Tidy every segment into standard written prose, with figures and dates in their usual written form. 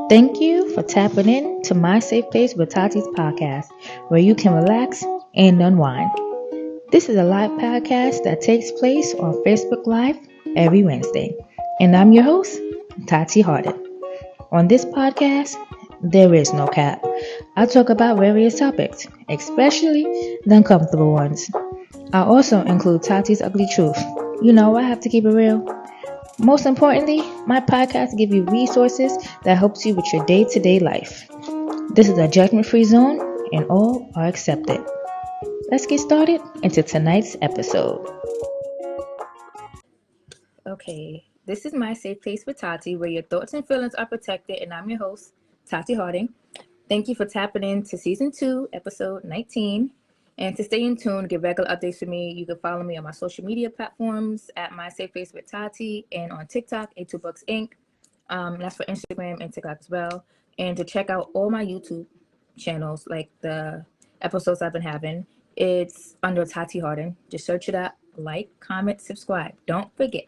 Thank you for tapping in to My Safe Place with Taji's podcast, where you can relax and unwind. This is a live podcast that takes place on Facebook Live every Wednesday. And I'm your host, Tati Harden. On this podcast, there is no cap. I talk about various topics, especially the uncomfortable ones. I also include Tati's ugly truth. You know, I have to keep it real. Most importantly, my podcast gives you resources that helps you with your day-to-day life. This is a judgment-free zone and all are accepted. Let's get started into tonight's episode. Okay, this is My Safe Place with Tati, where your thoughts and feelings are protected, and I'm your host, Tati Harding. Thank you for tapping in to Season 2, Episode 19. And to stay in tune, get regular updates from me, you can follow me on my social media platforms at My Safe Place with Tati and on TikTok, A2Books Inc. That's for Instagram and TikTok as well. And to check out all my YouTube channels, like the episodes I've been having, it's under Tati Harding. Just search it up, like, comment, subscribe. Don't forget.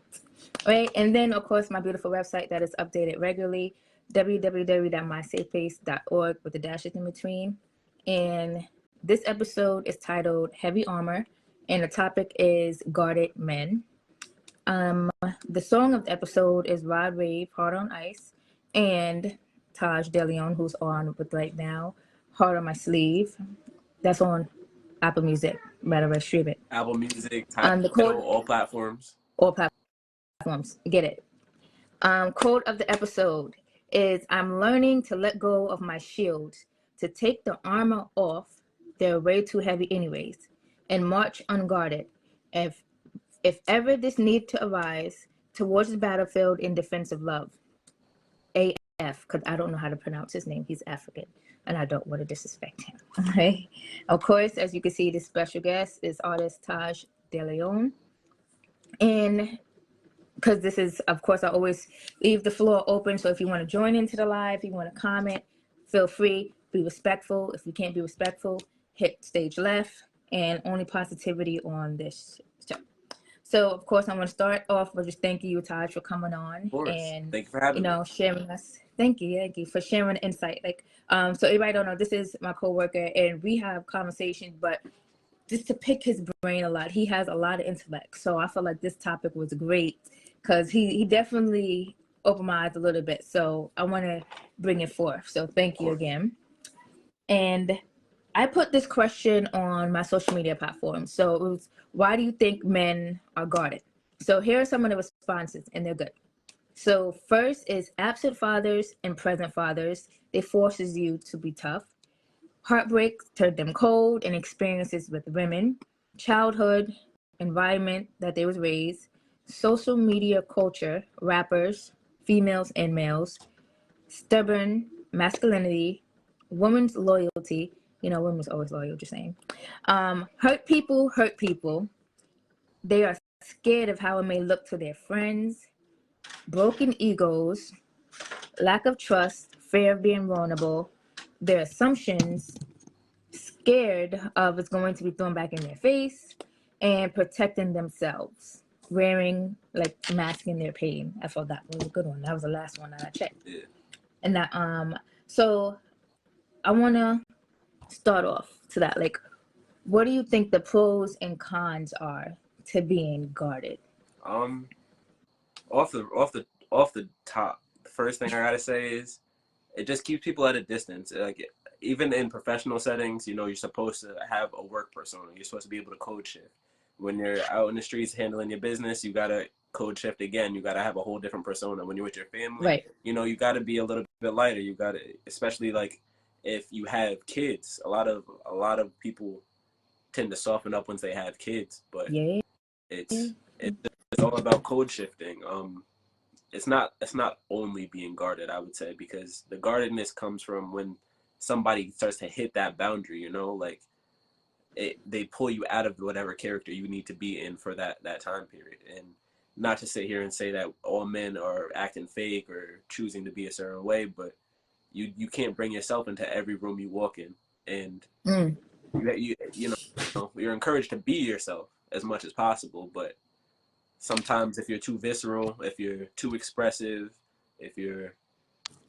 All right, and then of course my beautiful website that is updated regularly, www.mysafeplace.org with the dashes in between. And this episode is titled Heavy Armor, and the topic is Guarded Men. The song of the episode is Rod Wave, Heart on Ice, and Taj De Leon, who's on with right now, Heart on My Sleeve. That's on Apple Music. Matter of stream it. Apple Music, The code, all platforms. All platforms. Get it. Quote of the episode is, I'm learning to let go of my shields, to take the armor off. They're way too heavy anyways, and march unguarded. If ever this need to arise towards the battlefield in defense of love. AF, because I don't know how to pronounce his name. He's African, and I don't want to disrespect him. Okay. Of course, as you can see, this special guest is artist Taj De Leon. And because this is, of course, I always leave the floor open. So if you want to join into the live, you want to comment, feel free, be respectful. If you can't be respectful, hit stage left, and only positivity on this show. So, of course, I want to start off with just thanking you, Taj, for coming on. Of course. And thank you for having me. Sharing us. Thank you for sharing the insight. So everybody don't know, this is my coworker, and we have conversations, but just to pick his brain a lot. He has a lot of intellect. So I feel like this topic was great because he definitely opened my eyes a little bit. So I want to bring it forth. So thank you again. And I put this question on my social media platform. So it was, why do you think men are guarded? So here are some of the responses, and they're good. So first is absent fathers and present fathers. It forces you to be tough. Heartbreak turned them cold, and experiences with women. Childhood, environment that they was raised. Social media culture, rappers, females and males. Stubborn masculinity. Women's loyalty. Women's always loyal, just saying. Hurt people hurt people. They are scared of how it may look to their friends. Broken egos. Lack of trust. Fear of being vulnerable. Their assumptions. Scared of it's going to be thrown back in their face. And protecting themselves. Wearing, masking their pain. I thought that was a good one. That was the last one that I checked. Yeah. And that, so I want to start off to that. What do you think the pros and cons are to being guarded? Off the top, the first thing I gotta say is it just keeps people at a distance. Even in professional settings, you're supposed to have a work persona. You're supposed to be able to code shift. When you're out in the streets handling your business, you gotta code shift again. You gotta have a whole different persona. When you're with your family, right, you gotta be a little bit lighter. You gotta, especially if you have kids. A lot of people tend to soften up once they have kids, but yeah, it's all about code shifting. It's not only being guarded, I would say, because the guardedness comes from when somebody starts to hit that boundary. They pull you out of whatever character you need to be in for that time period. And not to sit here and say that all men are acting fake or choosing to be a certain way, but you can't bring yourself into every room you walk in. And you're encouraged to be yourself as much as possible, but sometimes if you're too visceral, if you're too expressive, if you're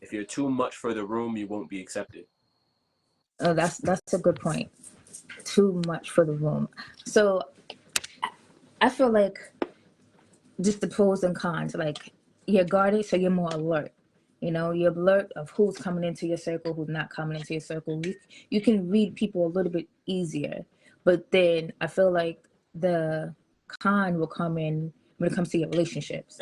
If you're too much for the room, you won't be accepted. Oh, that's a good point. Too much for the room. So I feel like just the pros and cons. Like you're guarded, so you're more alert. You know, you're alert of who's coming into your circle, who's not coming into your circle. You can read people a little bit easier. But then I feel like the con will come in when it comes to your relationships,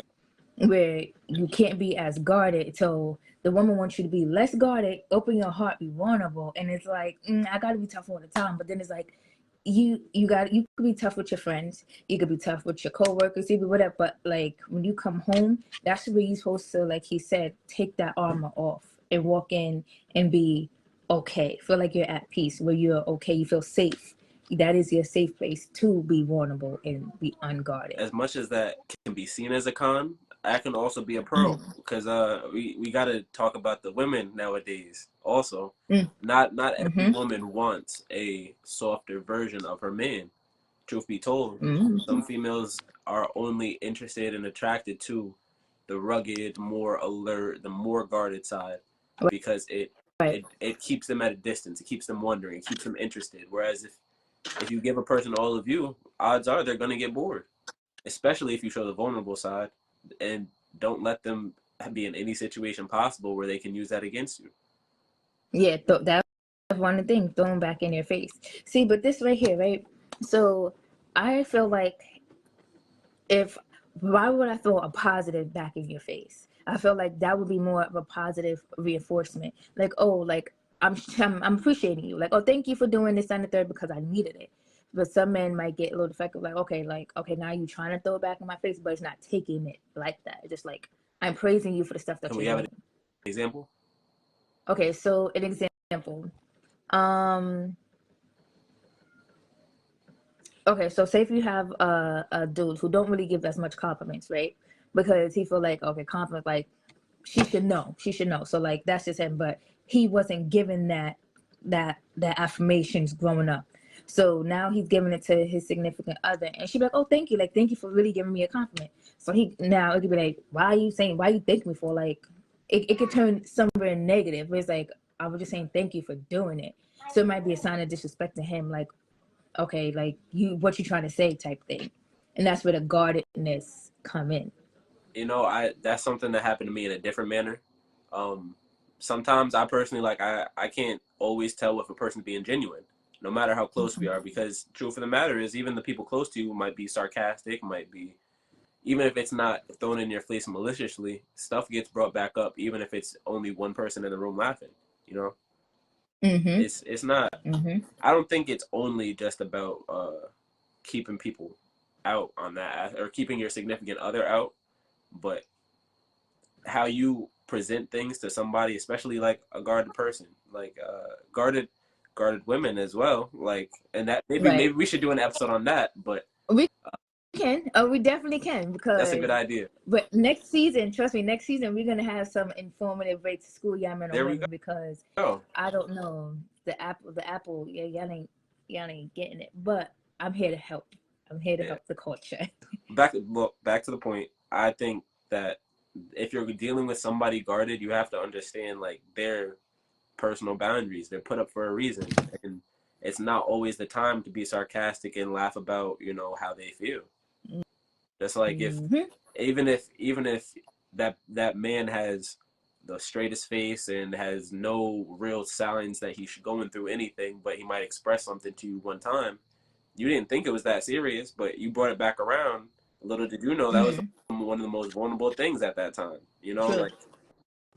where you can't be as guarded. So the woman wants you to be less guarded, open your heart, be vulnerable. And it's like, I got to be tough all the time. But then it's like, you could be tough with your friends, you could be tough with your coworkers, even whatever, but like when you come home, that's where you're supposed to, like he said, take that armor off and walk in and be okay, feel like you're at peace, where you're okay, you feel safe. That is your safe place to be vulnerable and be unguarded. As much as that can be seen as a con, that can also be a pro, Mm-hmm. because we got to talk about the women nowadays also. Mm-hmm. Not every Mm-hmm. woman wants a softer version of her man. Truth be told, some females are only interested and attracted to the rugged, more alert, the more guarded side, because Right. it keeps them at a distance. It keeps them wondering. It keeps them interested. Whereas if you give a person all of you, odds are they're gonna get bored, especially if you show the vulnerable side and don't let them be in any situation possible where they can use that against you. Yeah, that's one of the things thrown back in your face. See, but this right here, right? So I feel like, if why would I throw a positive back in your face? I feel like that would be more of a positive reinforcement. Like, oh, like I'm appreciating you. Like, oh, thank you for doing this and the third because I needed it. But some men might get a little defective, like, okay, now you're trying to throw it back in my face, but it's not taking it like that. It's just like, I'm praising you for the stuff that Can you're we have an doing. example? Okay, so an example. Um, Okay, so say if you have a dude who don't really give as much compliments, right? Because he feel like, okay, compliment, like she should know. So like that's just him, but he wasn't given that affirmations growing up. So now he's giving it to his significant other, and she'd be like, "Oh, thank you for really giving me a compliment." So he now it could be like, "Why you thank me for?" Like it could turn somewhere negative. Where it's like, I was just saying thank you for doing it. So it might be a sign of disrespect to him, like, okay, like what you trying to say type thing. And that's where the guardedness come in. That's something that happened to me in a different manner. Um, Sometimes I personally, like, I can't always tell if a person's being genuine, no matter how close we are, because truth of the matter is, even the people close to you might be sarcastic, might be, even if it's not thrown in your face maliciously, stuff gets brought back up, even if it's only one person in the room laughing. You know, Mm-hmm. it's not. Mm-hmm. I don't think it's only just about keeping people out on that, or keeping your significant other out, but how you present things to somebody, especially like a guarded person, like guarded women as well. Like, and that maybe Right. we should do an episode on that. But We can. Oh, we definitely can, that's a good because idea. but next season, trust me, next season we're gonna have some informative rates to school young men and There we women, because go. I don't know the apple, yeah, y'all ain't getting it. But I'm here to help. I'm here to Yeah. help the culture. Back to the point. I think that if you're dealing with somebody guarded, you have to understand like their personal boundaries. They're put up for a reason, and it's not always the time to be sarcastic and laugh about how they feel. Just like if Mm-hmm. even if that man has the straightest face and has no real signs that he's going through anything, but he might express something to you one time. You didn't think it was that serious, but you brought it back around. Little did you know that was Mm-hmm. one of the most vulnerable things at that time. True. Like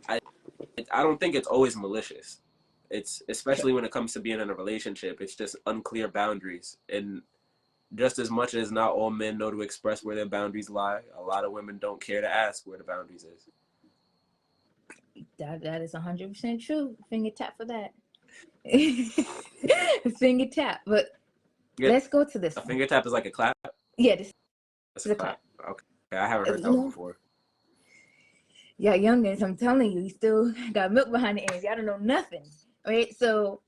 I I don't think it's always malicious. It's True. especially when it comes to being in a relationship. It's just unclear boundaries, and just as much as not all men know to express where their boundaries lie, a lot of women don't care to ask where the boundaries is. That is 100% true. Finger tap for that. Finger tap. But Yeah, let's go to this a one. finger tap is like a clap. Yeah, this That's a is a clap. clap. Okay, I haven't heard that You one know, before. yeah, youngins, I'm telling you, you still got milk behind the ears. Y'all don't know nothing. Right? So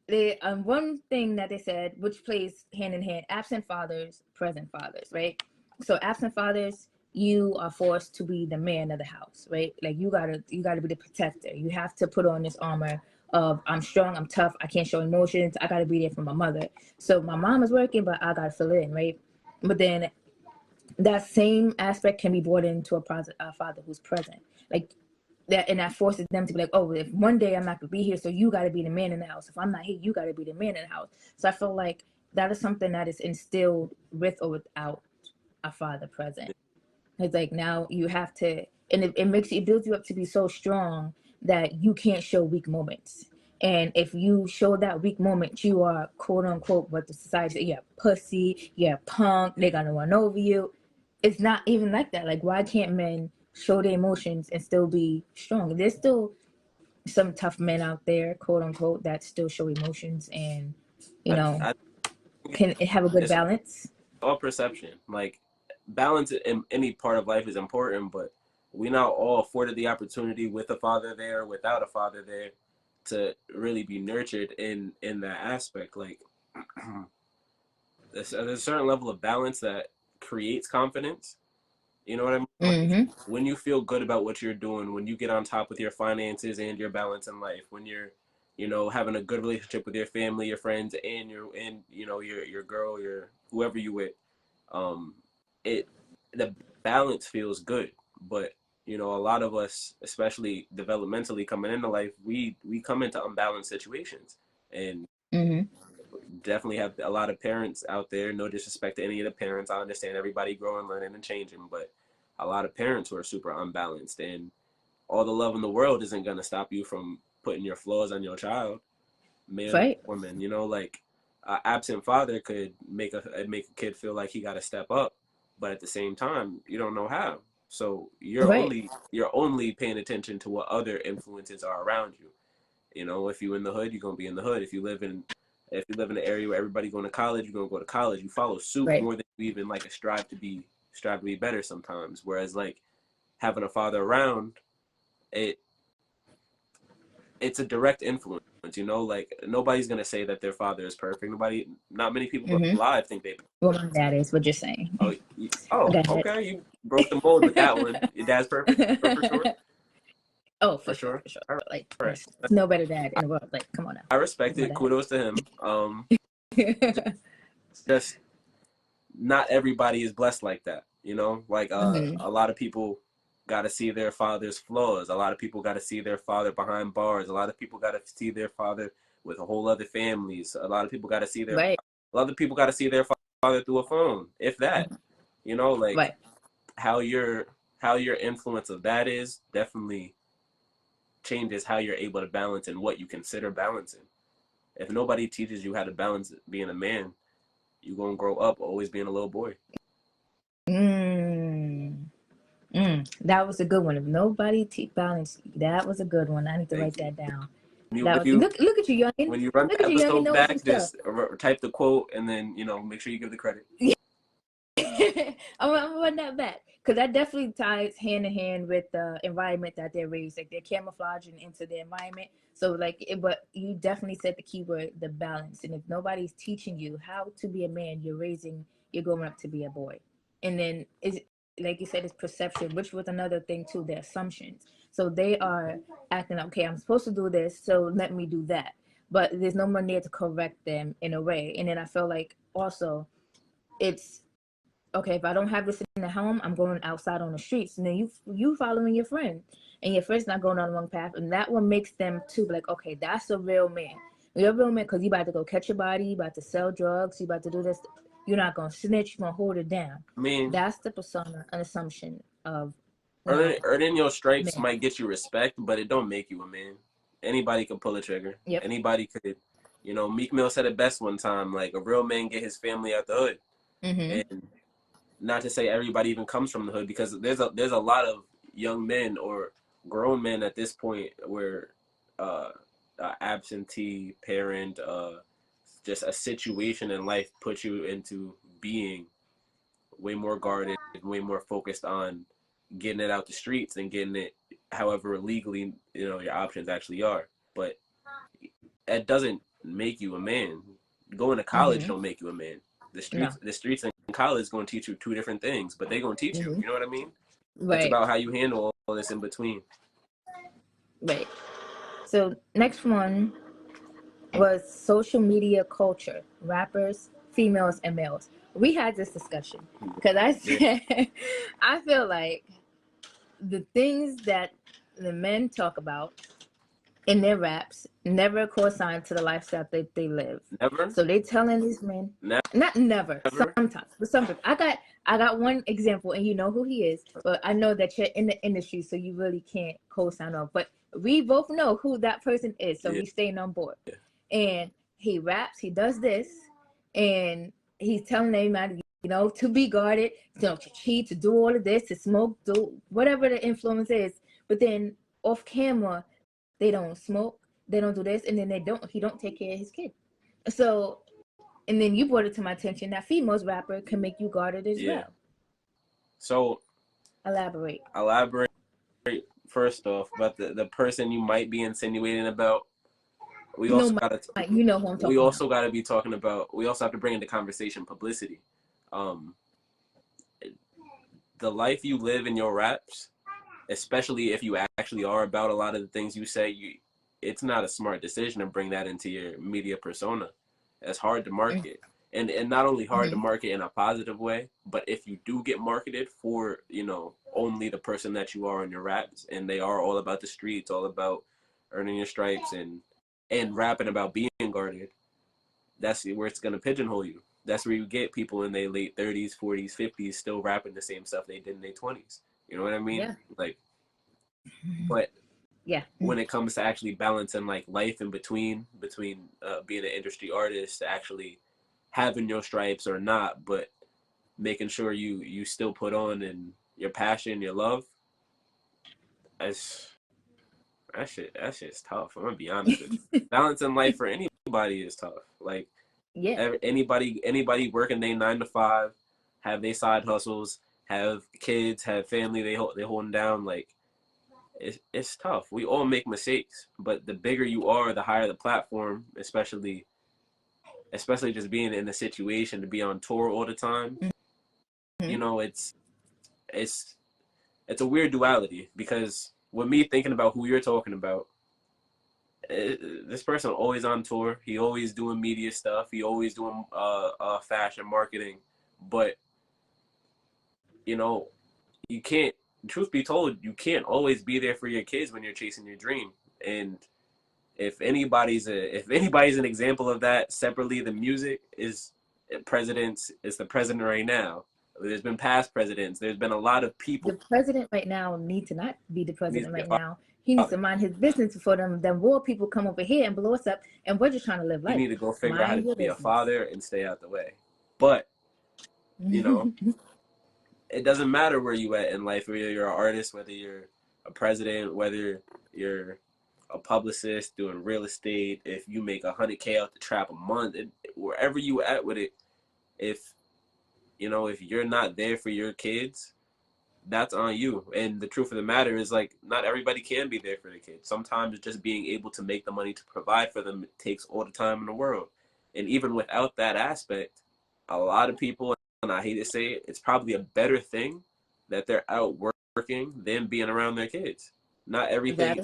the one thing that they said, which plays hand in hand, absent fathers, present fathers, right? So absent fathers, you are forced to be the man of the house, right? Like you gotta be the protector. You have to put on this armor of I'm strong, I'm tough, I can't show emotions, I gotta be there for my mother. So my mom is working, but I gotta fill it in, right? But then that same aspect can be brought into a father who's present, like that, and that forces them to be like, oh, if one day I'm not gonna be here, so you gotta be the man in the house. If I'm not here, you gotta be the man in the house. So I feel like that is something that is instilled with or without a father present. It's like now you have to, and it builds you up to be so strong that you can't show weak moments. And if you show that weak moment, you are quote unquote what the society say, yeah, pussy, yeah, punk, they gonna run over you. It's not even like that. Like, why can't men show their emotions and still be strong? There's still some tough men out there, quote unquote, that still show emotions and, I can have a good it's balance. all perception. Like balance in any part of life is important, but we not all afforded the opportunity with a father there, without a father there, to really be nurtured in that aspect. Like there's a certain level of balance that creates confidence. You know what I mean? Like Mm-hmm. when you feel good about what you're doing, when you get on top with your finances and your balance in life, when you're, having a good relationship with your family, your friends, and your girl, your whoever you with, um, it the balance feels good. But a lot of us, especially developmentally coming into life, we come into unbalanced situations, and Mm-hmm. definitely have a lot of parents out there. No disrespect to any of the parents. I understand everybody growing, learning, and changing, but a lot of parents who are super unbalanced, and all the love in the world isn't going to stop you from putting your flaws on your child, man or Right. woman. Like an absent father could make a kid feel like he got to step up, but at the same time, you don't know how. So Right. you're only paying attention to what other influences are around you. If you in the hood, you're gonna be in the hood. If you live in an area where everybody going to college, you're gonna go to college. You follow suit Right. more than you even like strive to be better sometimes. Whereas like having a father around, it it's a direct influence. Like nobody's gonna say that their father is perfect. Not many people Mm-hmm. alive think they. Well, my dad is what you're saying. Oh, Got it. okay. You broke the mold with that one. Your dad's perfect, for sure, Oh, for for sure, sure. for sure. All Like, right. there's no better dad in the world. Like, come on now. I respect That's my it. Kudos to him. dad. Just not everybody is blessed like that. Like Mm-hmm. a lot of people got to see their father's flaws. A lot of people got to see their father behind bars. A lot of people got to see their father with a whole other families. A lot of people got to see Right. father through a phone, if that. Like Right. how your influence of that is definitely changes how you're able to balance and what you consider balancing. If nobody teaches you how to balance being a man, you're gonna grow up always being a little boy. Mm. That was a good one. If nobody balance, that was a good one. I need to write Thank you. that down. If That was you look at you, youngin. when you run Look the at you, youngin, episode knowing some back, stuff. just type the quote and then make sure you give the credit. I'm gonna run that back because that definitely ties hand in hand with the environment that they're raised. Like they're camouflaging into the environment. So but you definitely said the key word, the balance. And if nobody's teaching you how to be a man, you're growing up to be a boy. And then is like you said, it's perception, which was another thing too. The assumptions. So they are acting okay. I'm supposed to do this, so let me do that. But there's no one there to correct them in a way. And then I feel like also it's okay, if I don't have this in the home, I'm going outside on the streets. And then you following your friend, and your friend's not going on the wrong path, and that one makes them too like, okay, that's a real man. You're a real man because you about to go catch your body, you about to sell drugs, you about to do this. You're not gonna snitch, you're gonna hold it down. I mean, That's the persona, an assumption of earning your stripes men. might get you respect, but it don't make you a man. Anybody can pull a trigger. Yep. Anybody could. Meek Mill said it best one time. Like a real man get his family out the hood, Mm-hmm. and not to say everybody even comes from the hood, because there's a lot of young men or grown men at this point where absentee parent, just a situation in life puts you into being way more guarded, way more focused on getting it out the streets and getting it however legally your options actually are. But that doesn't make you a man. Going to college Mm-hmm. don't make you a man. The No. streets and college is going to teach you two different things, but they're going to teach you. You know what I mean? Right. It's about how you handle all this in between. Right. So next one was social media culture, rappers, females, and males. We had this discussion because I said, I feel like the things that the men talk about in their raps never correspond to the lifestyle that they live. Never. So they telling these men, not never, sometimes, but sometimes. I got one example, and you know who he is, but I know that you're in the industry, so you really can't co-sign off. But we both know who that person is, so we staying on board. And he raps, he does this, and he's telling everybody, you know, to be guarded, you know, to cheat, to do all of this, to smoke, do whatever the influence is. But then off camera, they don't smoke, they don't do this, and then he don't take care of his kid. So, and then you brought it to my attention that females rapper can make you guarded as well. So elaborate first off about the person you might be insinuating about. We also got to, you know who I'm talking we also about. got to be talking about, we also have to bring into conversation publicity. The life you live in your raps, especially if you actually are about a lot of the things you say, it's not a smart decision to bring that into your media persona. It's hard to market. And not only hard to market in a positive way, but if you do get marketed for, you know, only the person that you are in your raps, and they are all about the streets, all about earning your stripes and rapping about being guarded, that's where it's going to pigeonhole you. That's where you get people in their late 30s, 40s, 50s still rapping the same stuff they did in their 20s. You know what I mean? Yeah. Like, but when it comes to actually balancing like life in between being an industry artist to actually having your stripes or not, but making sure you still put on and your passion, your love, that shit's tough. I'm gonna be honest with you. Balancing life for anybody is tough. Like, anybody working their 9 to 5, have their side hustles, have kids, have family, they holding down. Like, it's tough. We all make mistakes, but the bigger you are, the higher the platform. Especially just being in a situation to be on tour all the time. You know, it's a weird duality, because with me thinking about who you're talking about, this person always on tour. He always doing media stuff. He always doing fashion marketing. But, you know, you can't, truth be told, you can't always be there for your kids when you're chasing your dream. And if anybody's an example of that, separately, the music is the president right now. There's been past presidents. There's been a lot of people. The president right now needs to not be the president right now. He needs to mind his business before them more people come over here and blow us up, and we're just trying to live life. You need to go figure out how to be a father and stay out the way. But, you know, it doesn't matter where you at in life, whether you're an artist, whether you're a president, whether you're a publicist doing real estate, if you make $100K out the trap a month, wherever you at with it, if you're not there for your kids, that's on you. And the truth of the matter is, like, not everybody can be there for their kids. Sometimes just being able to make the money to provide for them takes all the time in the world. And even without that aspect, a lot of people, and I hate to say it, it's probably a better thing that they're out working than being around their kids. Not everything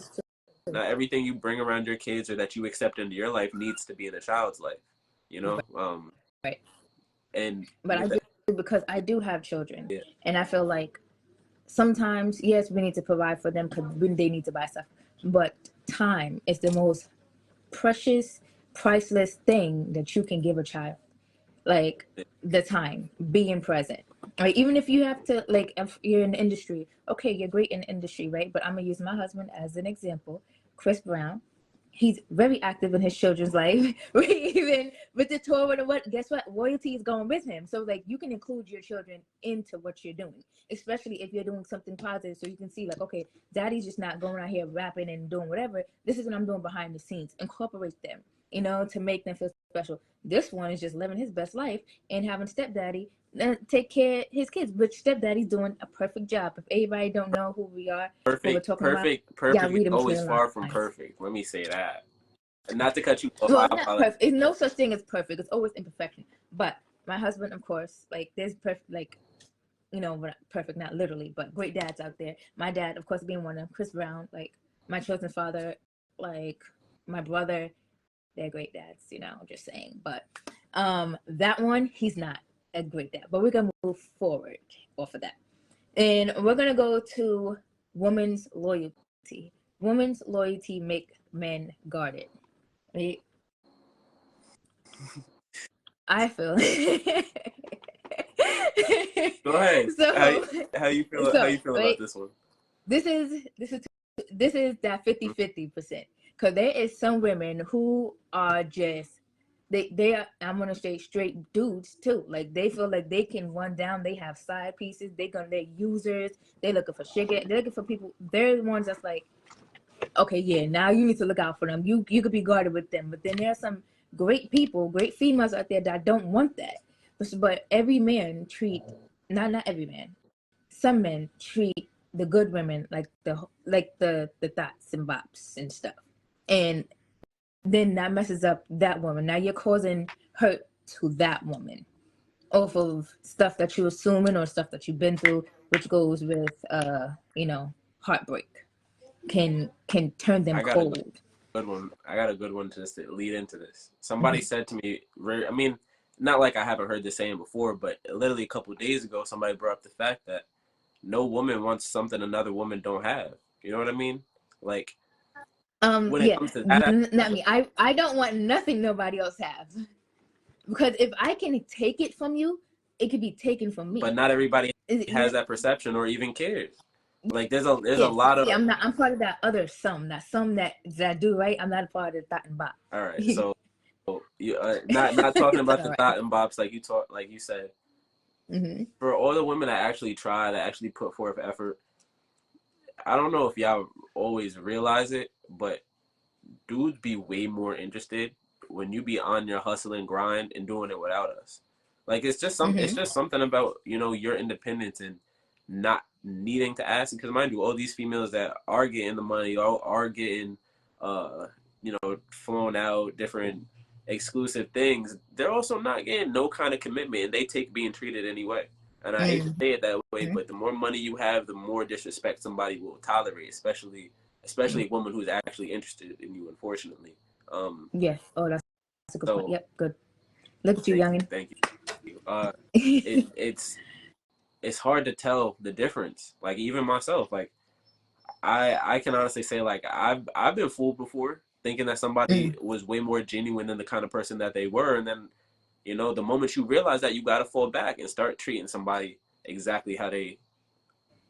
you bring around your kids or that you accept into your life needs to be in a child's life, you know? Right. But because I do have children, and I feel like sometimes, yes, we need to provide for them because they need to buy stuff, but time is the most precious, priceless thing that you can give a child. Like, the time, being present. Right? Even if you have to, like, if you're in the industry, okay, you're great in the industry, right? But I'm gonna use my husband as an example, Chris Brown. He's very active in his children's life. Even with the tour and what, guess what? Royalty is going with him. So, like, you can include your children into what you're doing, especially if you're doing something positive. So you can see, like, okay, daddy's just not going out here rapping and doing whatever. This is what I'm doing behind the scenes. Incorporate them, to make them feel special. This one is just living his best life and having stepdaddy take care of his kids, which stepdaddy's doing a perfect job. If everybody don't know who we are, perfect is always far from perfect. Let me say that. And not to cut you off, well, it's not perfect. It's no such thing as perfect. It's always imperfection. But my husband, of course, like there's perfect, like, you know, perfect, not literally, but great dads out there. My dad, of course, being one of them, Chris Brown, like my children's father, like my brother, they're great dads, you know, just saying. But that one, he's not a great dad. But we're gonna move forward off of that. And we're gonna go to women's loyalty. Women's loyalty make men guarded. Right? I feel. Go ahead. So, How you feel? How you feel right, about this one? this is that 50-50%. Because there is some women who are just they are, I'm gonna say, straight dudes too. Like they feel like they can run down. They have side pieces. They're users. They're looking for sugar. They're looking for people. They're the ones that's like, okay, yeah, now you need to look out for them. You could be guarded with them. But then there are some great people, great females out there that don't want that. But every man treat, not every man, some men treat the good women like the thoughts and bops and stuff, and then that messes up that woman. Now you're causing hurt to that woman off of stuff that you're assuming or stuff that you've been through, which goes with you know, heartbreak can turn them I got a cold. good one. I got a good one to just lead into this. Somebody said to me, I mean, not like I haven't heard this saying before, but literally a couple of days ago, somebody brought up the fact that no woman wants something another woman don't have. You know what I mean? Like, when it Yeah, comes to that, not me. I don't want nothing nobody else has, because if I can take it from you, it could be taken from me. but not everybody You has know? that perception or even cares. Like, there's a Yes, lot of. see, I'm part of that other some, that do, right. I'm not a part of the thought and bop. All right, so you not talking about All the right. thought and bops like you said. Mm-hmm. For all the women that actually try, that actually put forth effort, I don't know if y'all always realize it, but dudes be way more interested when you be on your hustle and grind and doing it without us. Like, it's just something about, you know, your independence and not needing to ask. Because mind you, all these females that are getting the money, are getting you know, flown out, different exclusive things, they're also not getting no kind of commitment, and they take being treated anyway. And I hate to say it that way, but the more money you have, the more disrespect somebody will tolerate, especially a woman who's actually interested in you, unfortunately. Yes. Oh, that's a good point. So Yep. Good. Look at you, youngin. thank you. It's hard to tell the difference. Like, even myself, like I can honestly say, like, I've been fooled before, thinking that somebody was way more genuine than the kind of person that they were, and then, you know, the moment you realize that, you got to fall back and start treating somebody exactly how they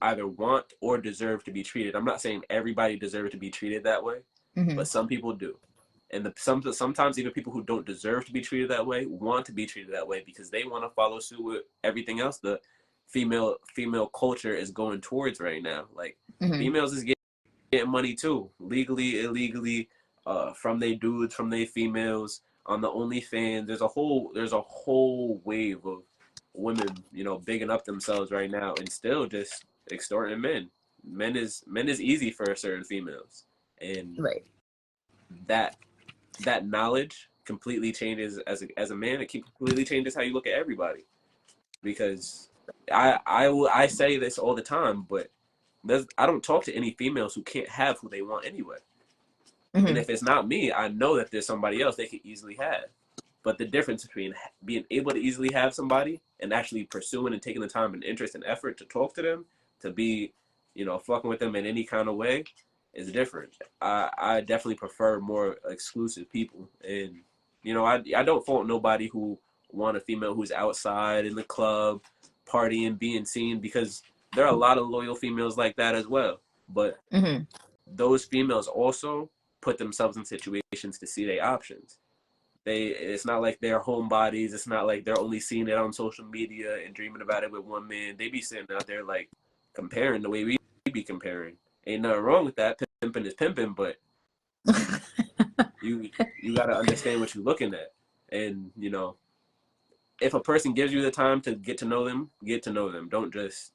either want or deserve to be treated. I'm not saying everybody deserves to be treated that way, but some people do. And sometimes even people who don't deserve to be treated that way want to be treated that way because they want to follow suit with everything else the female culture is going towards right now. Like, females is getting money too, legally, illegally, from they dudes, from they females, on the OnlyFans. There's a whole wave of women, you know, bigging up themselves right now and still just extorting men. Men is easy for certain females, and Right. that knowledge completely changes as a man. It completely changes how you look at everybody, because I say this all the time, but I don't talk to any females who can't have who they want anyway. And if it's not me, I know that there's somebody else they could easily have. But the difference between being able to easily have somebody and actually pursuing and taking the time and interest and effort to talk to them, to be, you know, fucking with them in any kind of way, is different. I definitely prefer more exclusive people. And, you know, I don't fault nobody who want a female who's outside in the club, partying, being seen, because there are a lot of loyal females like that as well. But those females also put themselves in situations to see their options. It's not like they're homebodies. It's not like they're only seeing it on social media and dreaming about it with one man. They be sitting out there like comparing the way we be comparing. Ain't nothing wrong with that. Pimping is pimping, but you gotta understand what you're looking at. And, you know, if a person gives you the time to get to know them, get to know them. Don't just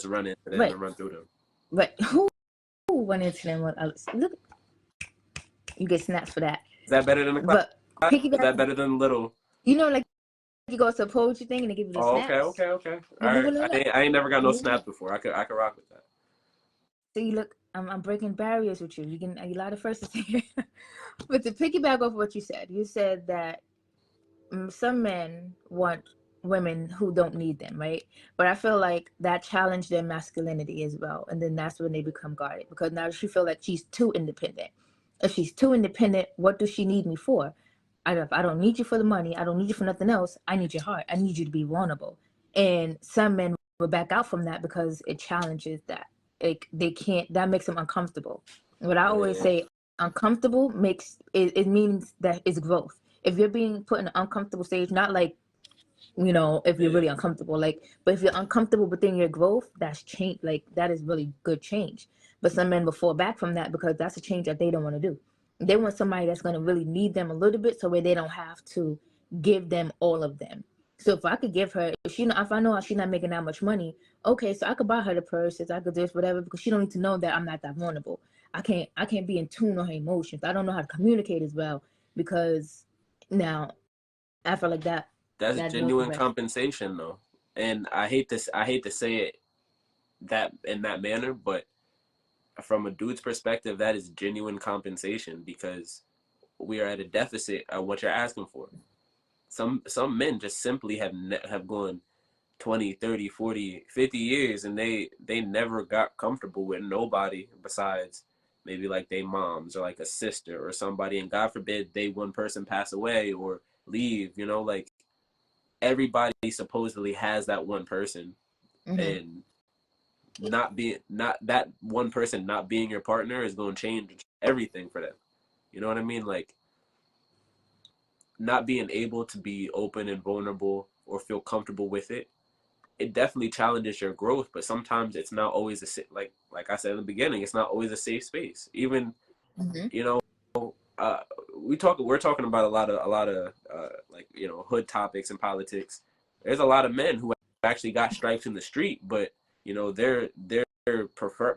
run into them and run through them. But who went into them with others? Look, you get snaps for that. Is that better than the class? But Is that better than little? You know, like you go to a poetry thing and they give you the Oh, snaps. okay. All right. I ain't never got no snaps before. I could rock with that. So you look, I'm breaking barriers with you. You can a lot of firsts here. But to piggyback off what you said that some men want women who don't need them, right? But I feel like that challenged their masculinity as well, and then that's when they become guarded because now she feel like she's too independent. If she's too independent, what does she need me for? I don't need you for the money. I don't need you for nothing else. I need your heart. I need you to be vulnerable. And some men will back out from that because it challenges that. They can't. That makes them uncomfortable. What I always say, uncomfortable makes it means that it's growth. If you're being put in an uncomfortable stage, not like if you're really uncomfortable, like, but if you're uncomfortable within your growth, that's change. Like that is really good change. But some men will fall back from that because that's a change that they don't want to do. They want somebody that's going to really need them a little bit, so where they don't have to give them all of them. So if I could give her, if I know she's not making that much money, okay, so I could buy her the purses, I could do whatever, because she don't need to know that I'm not that vulnerable. I can't be in tune on her emotions. I don't know how to communicate as well because now I feel like that's genuine compensation though. And I hate to say it that in that manner, but from a dude's perspective, that is genuine compensation because we are at a deficit of what you're asking for. Some men just simply have gone 20, 30, 40, 50 years and they never got comfortable with nobody besides maybe like their moms or like a sister or somebody, and God forbid they one person pass away or leave, like everybody supposedly has that one person. And not that one person not being your partner is going to change everything for them. You know what I mean? Like not being able to be open and vulnerable or feel comfortable with it definitely challenges your growth, but sometimes it's not always like I said in the beginning, it's not always a safe space. Even we're talking about a lot of like hood topics and politics. There's a lot of men who actually got stripes in the street, but their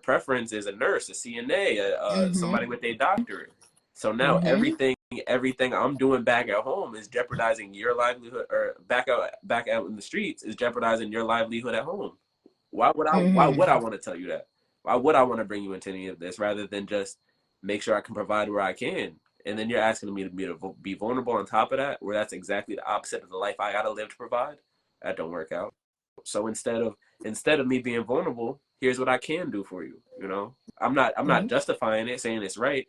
preference is a nurse, a CNA, somebody with a doctorate. So now everything I'm doing back at home is jeopardizing your livelihood, or back out in the streets is jeopardizing your livelihood at home. Why would I want to tell you that? Why would I want to bring you into any of this rather than just make sure I can provide where I can? And then you're asking me to be vulnerable on top of that, where that's exactly the opposite of the life I gotta live to provide. That don't work out. So instead of me being vulnerable, here's what I can do for you. I'm not justifying it, saying it's right.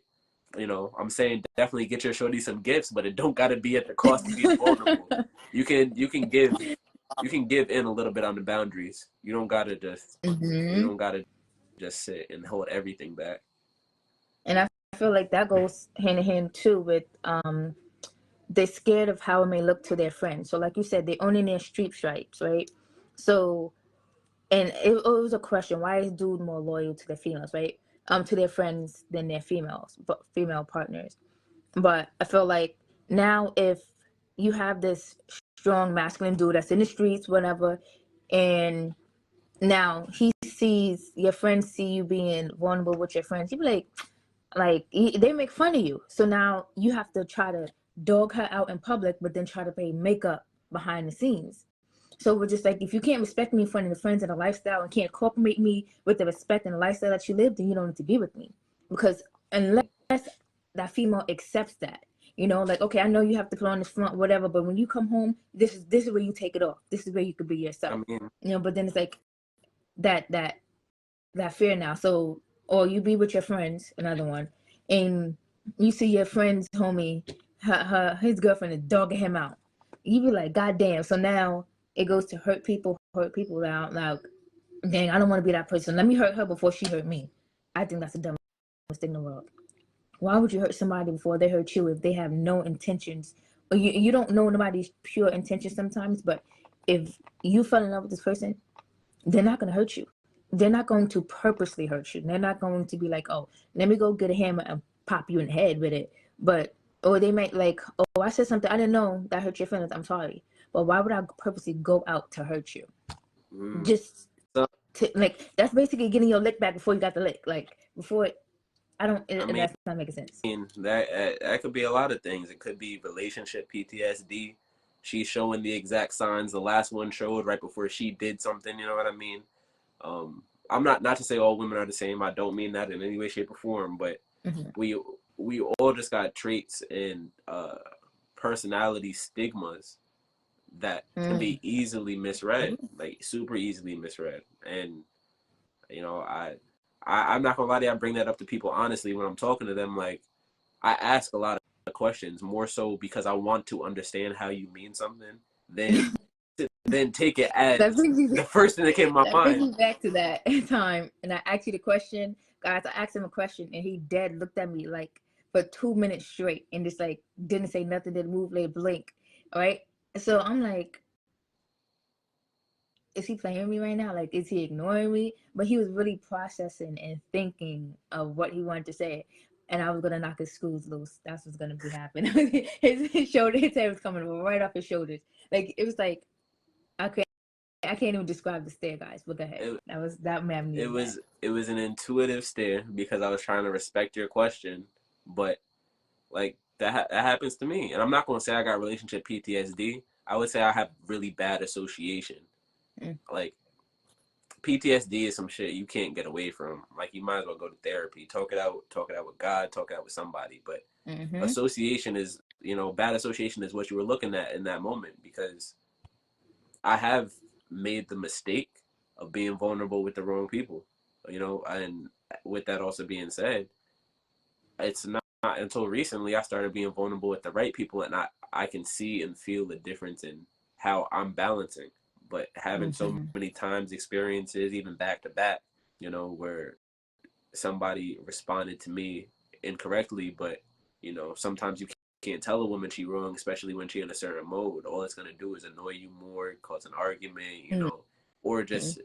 I'm saying definitely get your shorty some gifts, but it don't gotta be at the cost of being vulnerable. You can give in a little bit on the boundaries. You don't gotta just sit and hold everything back. And I feel like that goes hand in hand too with they're scared of how it may look to their friends. So like you said, they owning their street stripes, right? So and it was a question, why is dude more loyal to their females, right? To their friends than their female partners. But I feel like now if you have this strong masculine dude that's in the streets, whatever, and now he sees your friends see you being vulnerable with your friends, you be like they make fun of you. So now you have to try to dog her out in public, but then try to pay makeup behind the scenes. So we're just like, if you can't respect me in front of the friends and the lifestyle and can't cooperate me with the respect and the lifestyle that you live, then you don't need to be with me. Because unless that female accepts that, like, okay, I know you have to put on this front, whatever, but when you come home, this is where you take it off. This is where you could be yourself. But then it's like that fear now. So, or you be with your friends, another one, and you see your friend's homie, his girlfriend is dogging him out. You be like, God damn. So now it goes to hurt people out. Like, dang, I don't want to be that person. Let me hurt her before she hurt me. I think that's the dumbest thing in the world. Why would you hurt somebody before they hurt you if they have no intentions? Or you don't know nobody's pure intentions sometimes, but if you fell in love with this person, they're not going to hurt you. They're not going to purposely hurt you. They're not going to be like, oh, let me go get a hammer and pop you in the head with it. Or they might like, oh, I said something I didn't know that hurt your feelings. I'm sorry. But why would I purposely go out to hurt you? Just like, that's basically getting your lick back before you got the lick. Like before it, that's not making sense. That could be a lot of things. It could be relationship PTSD. she's showing the exact signs the last one showed right before she did something. You know what I mean? I'm not to say all women are the same. I don't mean that in any way, shape, or form. But Mm-hmm. we all just got traits and personality stigmas that can be easily misread, like super easily misread. And you know, I'm not gonna lie to you, I bring that up to people honestly when I'm talking to them. Like, I ask a lot of questions more so because I want to understand how you mean something than take it as That brings me the first thing that came to my that brings mind. me back to that time, and I asked you the question, guys. I asked him a question, and he dead looked at me like for 2 minutes straight, and just like didn't say nothing, didn't move, like blink. All right, so I'm like, is he playing with me right now? Like, is he ignoring me? But he was really processing and thinking of what he wanted to say. And I was gonna knock his screws loose. That's what's gonna be happening. his shoulder, his head was coming right off his shoulders. Like it was like I can't even describe the stare, guys. But go ahead. That man needed that. It was an intuitive stare because I was trying to respect your question, but like that happens to me, and I'm not gonna say I got relationship PTSD. I would say I have really bad association. Like PTSD is some shit you can't get away from. Like you might as well go to therapy, talk it out with God, talk it out with somebody. But association is, you know, bad association is what you were looking at in that moment, because I have made the mistake of being vulnerable with the wrong people, you know. And with that also being said, it's not until recently I started being vulnerable with the right people, and I can see and feel the difference in how I'm balancing. But having so many times experiences, even back to back, you know, where somebody responded to me incorrectly, but you know, sometimes you can't tell a woman she wrong, especially when she's in a certain mode. All it's gonna do is annoy you more, cause an argument, you know, or just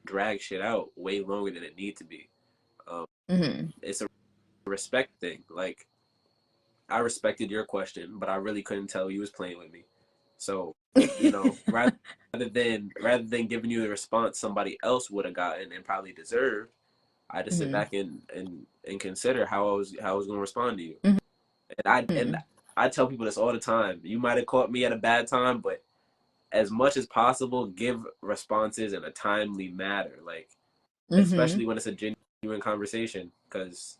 drag shit out way longer than it need to be. It's a respect thing. Like, I respected your question, but I really couldn't tell you was playing with me. So, you know, rather than giving you the response somebody else would have gotten and probably deserved, I just sit back and consider how I was going to respond to you. And I tell people this all the time. You might have caught me at a bad time, but as much as possible, give responses in a timely manner. Like, especially when it's a genuine conversation, because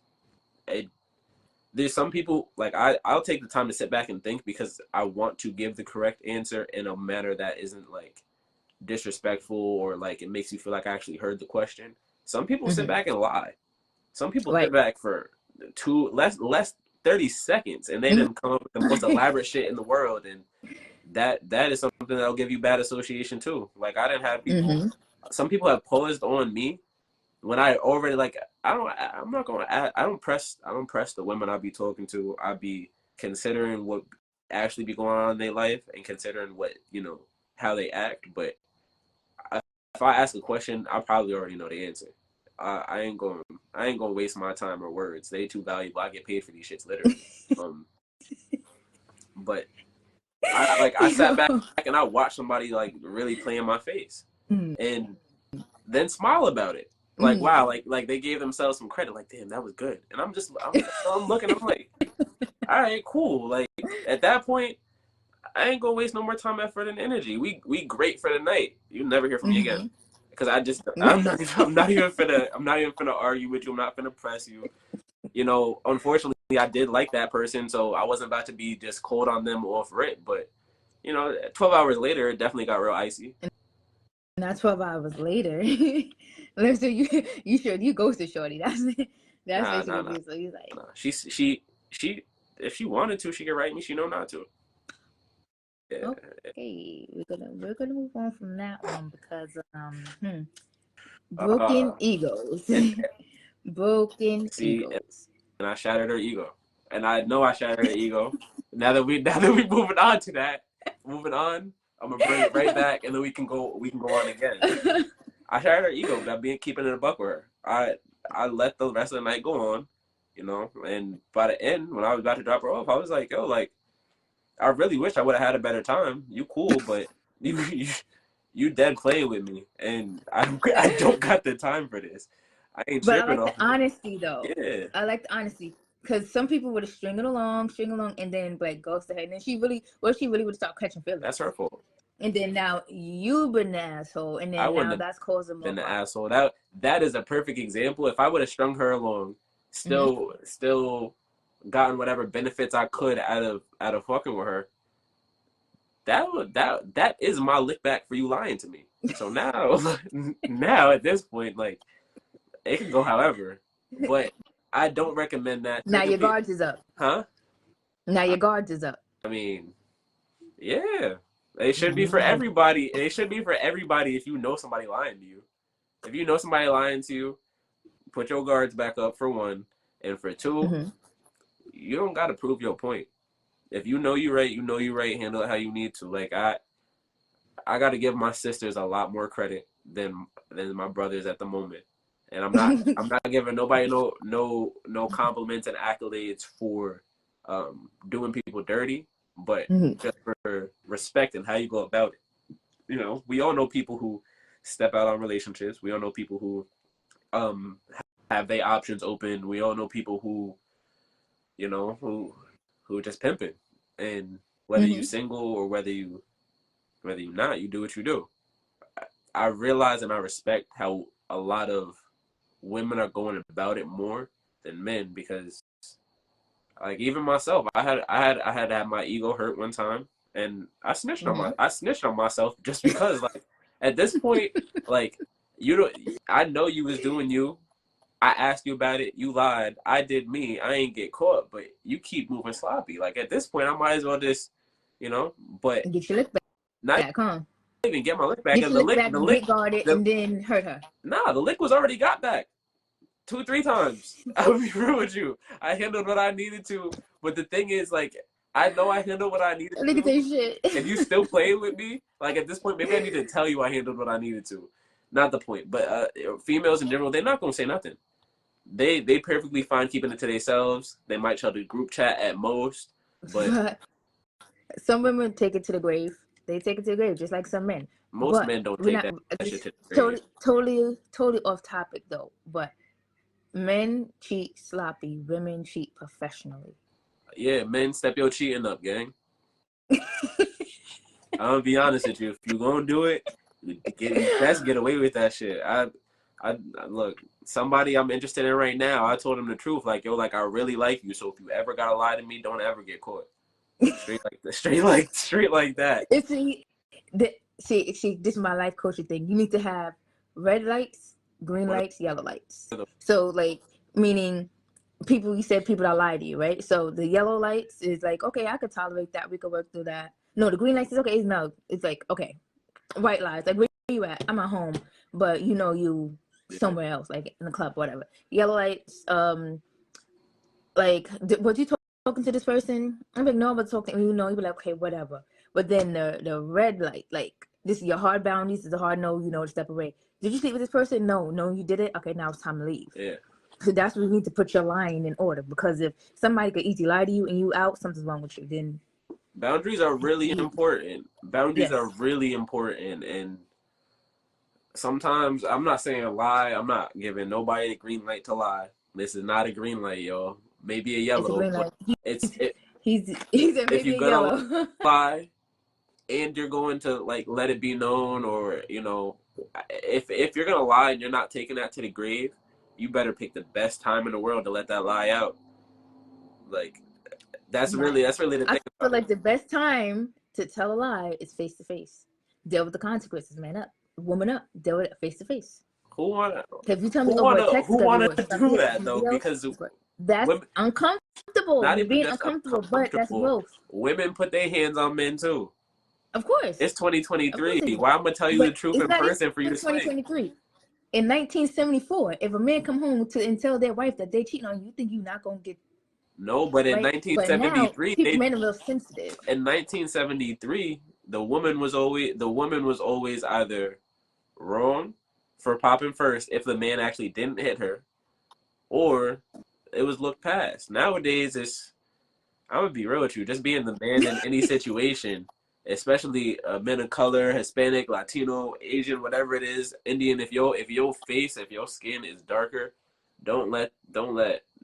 there's some people, like, I'll take the time to sit back and think, because I want to give the correct answer in a manner that isn't like disrespectful or like it makes you feel like I actually heard the question. Some people sit back and lie. Some people sit back for less 30 seconds and they then come up with the most elaborate shit in the world, and that is something that'll give you bad association too. Like, I didn't have people. Some people have paused on me when I already, like, I don't press the women I be talking to. I be considering what actually be going on in their life and considering what, you know, how they act. But if I ask a question, I probably already know the answer. I ain't gonna waste my time or words. They too valuable. I get paid for these shits, literally. But I sat back and I watched somebody like really play in my face, and then smile about it. Like, wow, like they gave themselves some credit. Like, damn, that was good. And I'm looking. I'm like, all right, cool. Like, at that point, I ain't gonna waste no more time, effort, and energy. We great for the night. You'll never hear from me again. Because I'm not even finna argue with you. I'm not finna press you. You know, unfortunately, I did like that person, so I wasn't about to be just cold on them off rip. But you know, 12 hours later, it definitely got real icy. Not 12 hours later. So you ghosted Shorty. That's basically Nah. it. So he's like, Nah. She if she wanted to, she could write me. She know not to. Yeah. okay, we're gonna move on from that one because broken egos. Broken See, egos. and I shattered her ego, and I know I shattered her ego. Now that we moving on to that, moving on, I'm gonna bring it right back, and then we can go on again. I shattered her ego by keeping it a buck with her. I let the rest of the night go on, you know, and by the end, when I was about to drop her off, I was like, yo, like, I really wish I would have had a better time. You cool, but you dead playing with me, and I don't got the time for this. I ain't But I tripping like the off of it. honesty though. Yeah. I like the honesty. Because some people would have string along, and then like ghost ahead. And then she really would start catching feelings. That's her fault. And then now you've been the asshole, and I then wouldn't now have that's causing more been the problems. asshole. That is a perfect example. If I would have strung her along, still gotten whatever benefits I could out of fucking with her, that is my lick back for you lying to me. So now at this point, like, it can go however, but I don't recommend that. Now your guards is up. Huh? Now your guards is up. I mean, yeah. It should be for everybody. It should be for everybody if you know somebody lying to you. If you know somebody lying to you, put your guards back up for one. And for two, you don't got to prove your point. If you know you're right, you know you're right. Handle it how you need to. Like, I got to give my sisters a lot more credit than my brothers at the moment. And I'm not giving nobody no compliments and accolades for doing people dirty, but just for respect and how you go about it. You know, we all know people who step out on relationships. We all know people who have their options open. We all know people who, you know, who are just pimping. And whether you single or whether you not, you do what you do. I realize and I respect how a lot of women are going about it more than men, because like even myself, I had to have my ego hurt one time, and I snitched on myself just because, like, at this point, like, I know you was doing you. I asked you about it, you lied. I did me. I ain't get caught, but you keep moving sloppy. Like, at this point, I might as well just, you know, but get your lick back, huh? Even get my lick back. Get your lick back and get guarded and then hurt her. Nah, the lick was already got back 2-3 times. I'll be real with you. I handled what I needed to, but the thing is, like, I know I handled what I needed to. Look at this shit. If you still playing with me, like, at this point, maybe I need to tell you I handled what I needed to. Not the point, but females in general, they're not gonna say nothing. They perfectly fine keeping it to themselves. They might try to group chat at most, but some women take it to the grave. They take it to the grave, just like some men. Most men don't take that shit to the grave. Totally off topic though. But men cheat sloppy, women cheat professionally. Yeah, men, step your cheating up, gang. I'm gonna be honest with you. If you gonna do it, best get away with that shit. I look, somebody I'm interested in right now, I told him the truth. Like, yo, like, I really like you, so if you ever gotta lie to me, don't ever get caught. Straight like that. See, this is my life coaching thing. You need to have red lights, green lights, yellow lights. So, like, meaning you said people that lie to you, right? So the yellow lights is like, okay, I could tolerate that. We could work through that. No, the green lights is okay. It's like, okay, white lies. Like, where you at? I'm at home, but you know you somewhere else, like in the club, whatever. Yellow lights, like, what you talking to this person? I'm like, no, but talking, you know, you be like, okay, whatever. But then the red light, like, this is your hard boundaries, this is a hard no, you know, to step away. Did you sleep with this person? No, you did it. Okay, now it's time to leave. Yeah. So that's where you need to put your lying in order, because if somebody could easily lie to you and you out, something's wrong with you. Then boundaries are really important. Boundaries are really important, and sometimes I'm not saying lie. I'm not giving nobody a green light to lie. This is not a green light, y'all. Maybe a yellow. It's a green light. He's a if you're gonna yellow. Lie, and you're going to, like, let it be known, or, you know, if you're gonna lie and you're not taking that to the grave, you better pick the best time in the world to let that lie out. Like, that's really the thing. I feel like the best time to tell a lie is face to face. Deal with the consequences, man up, woman up, deal with it face to face. Who wanna do that though? Because that's uncomfortable. Not even being uncomfortable, but that's growth. Women put their hands on men too. Of course. It's 2023. Why I'm gonna tell you the truth in person for you to say? 2023. In 1974, if a man come home and tell their wife that they cheating on you, you think you're not gonna get? No, but in 1973, men are real sensitive. In 1973, the woman was always either wrong for popping first if the man actually didn't hit her, or it was looked past. Nowadays, I'm gonna be real with you. Just being the man in any situation, especially men of color, Hispanic, Latino, Asian, whatever it is, Indian. If your skin is darker, don't let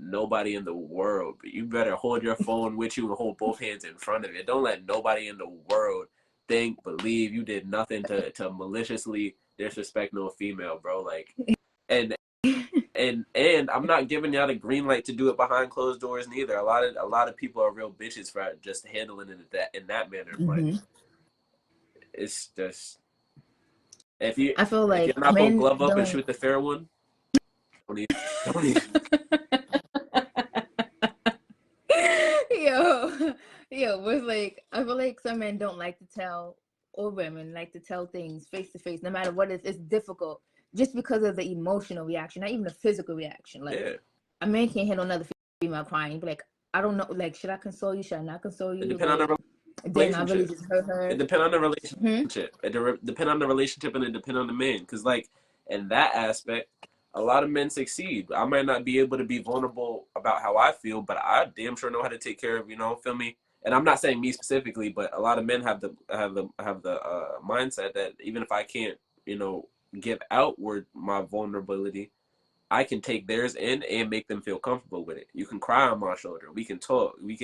nobody in the world, but you better hold your phone with you and hold both hands in front of it. Don't let nobody in the world think, believe you did nothing to maliciously disrespect no female, bro. Like, and I'm not giving y'all the green light to do it behind closed doors neither. A lot of people are real bitches for just handling it in that manner. But it's just I feel if like you're not gonna men glove up and don't. shoot the fair one, don't even. yo, yo, was like I feel like some men don't like to tell, or women like to tell things face to face, no matter what it is. It's difficult just because of the emotional reaction, not even the physical reaction. Like a man can't handle another female crying. Be like, I don't know, like, should I console you? Should I not console It you? depends on Like, the then I really relationship. just hurt her. It depends on the relationship. It depends on the relationship, and it depends on the man. Because, like, in that aspect, a lot of men succeed. I might not be able to be vulnerable about how I feel, but I damn sure know how to take care of, feel me. And I'm not saying me specifically, but a lot of men have the mindset that even if I can't, give outward my vulnerability, I can take theirs in and make them feel comfortable with it. You can cry on my shoulder. We can talk. We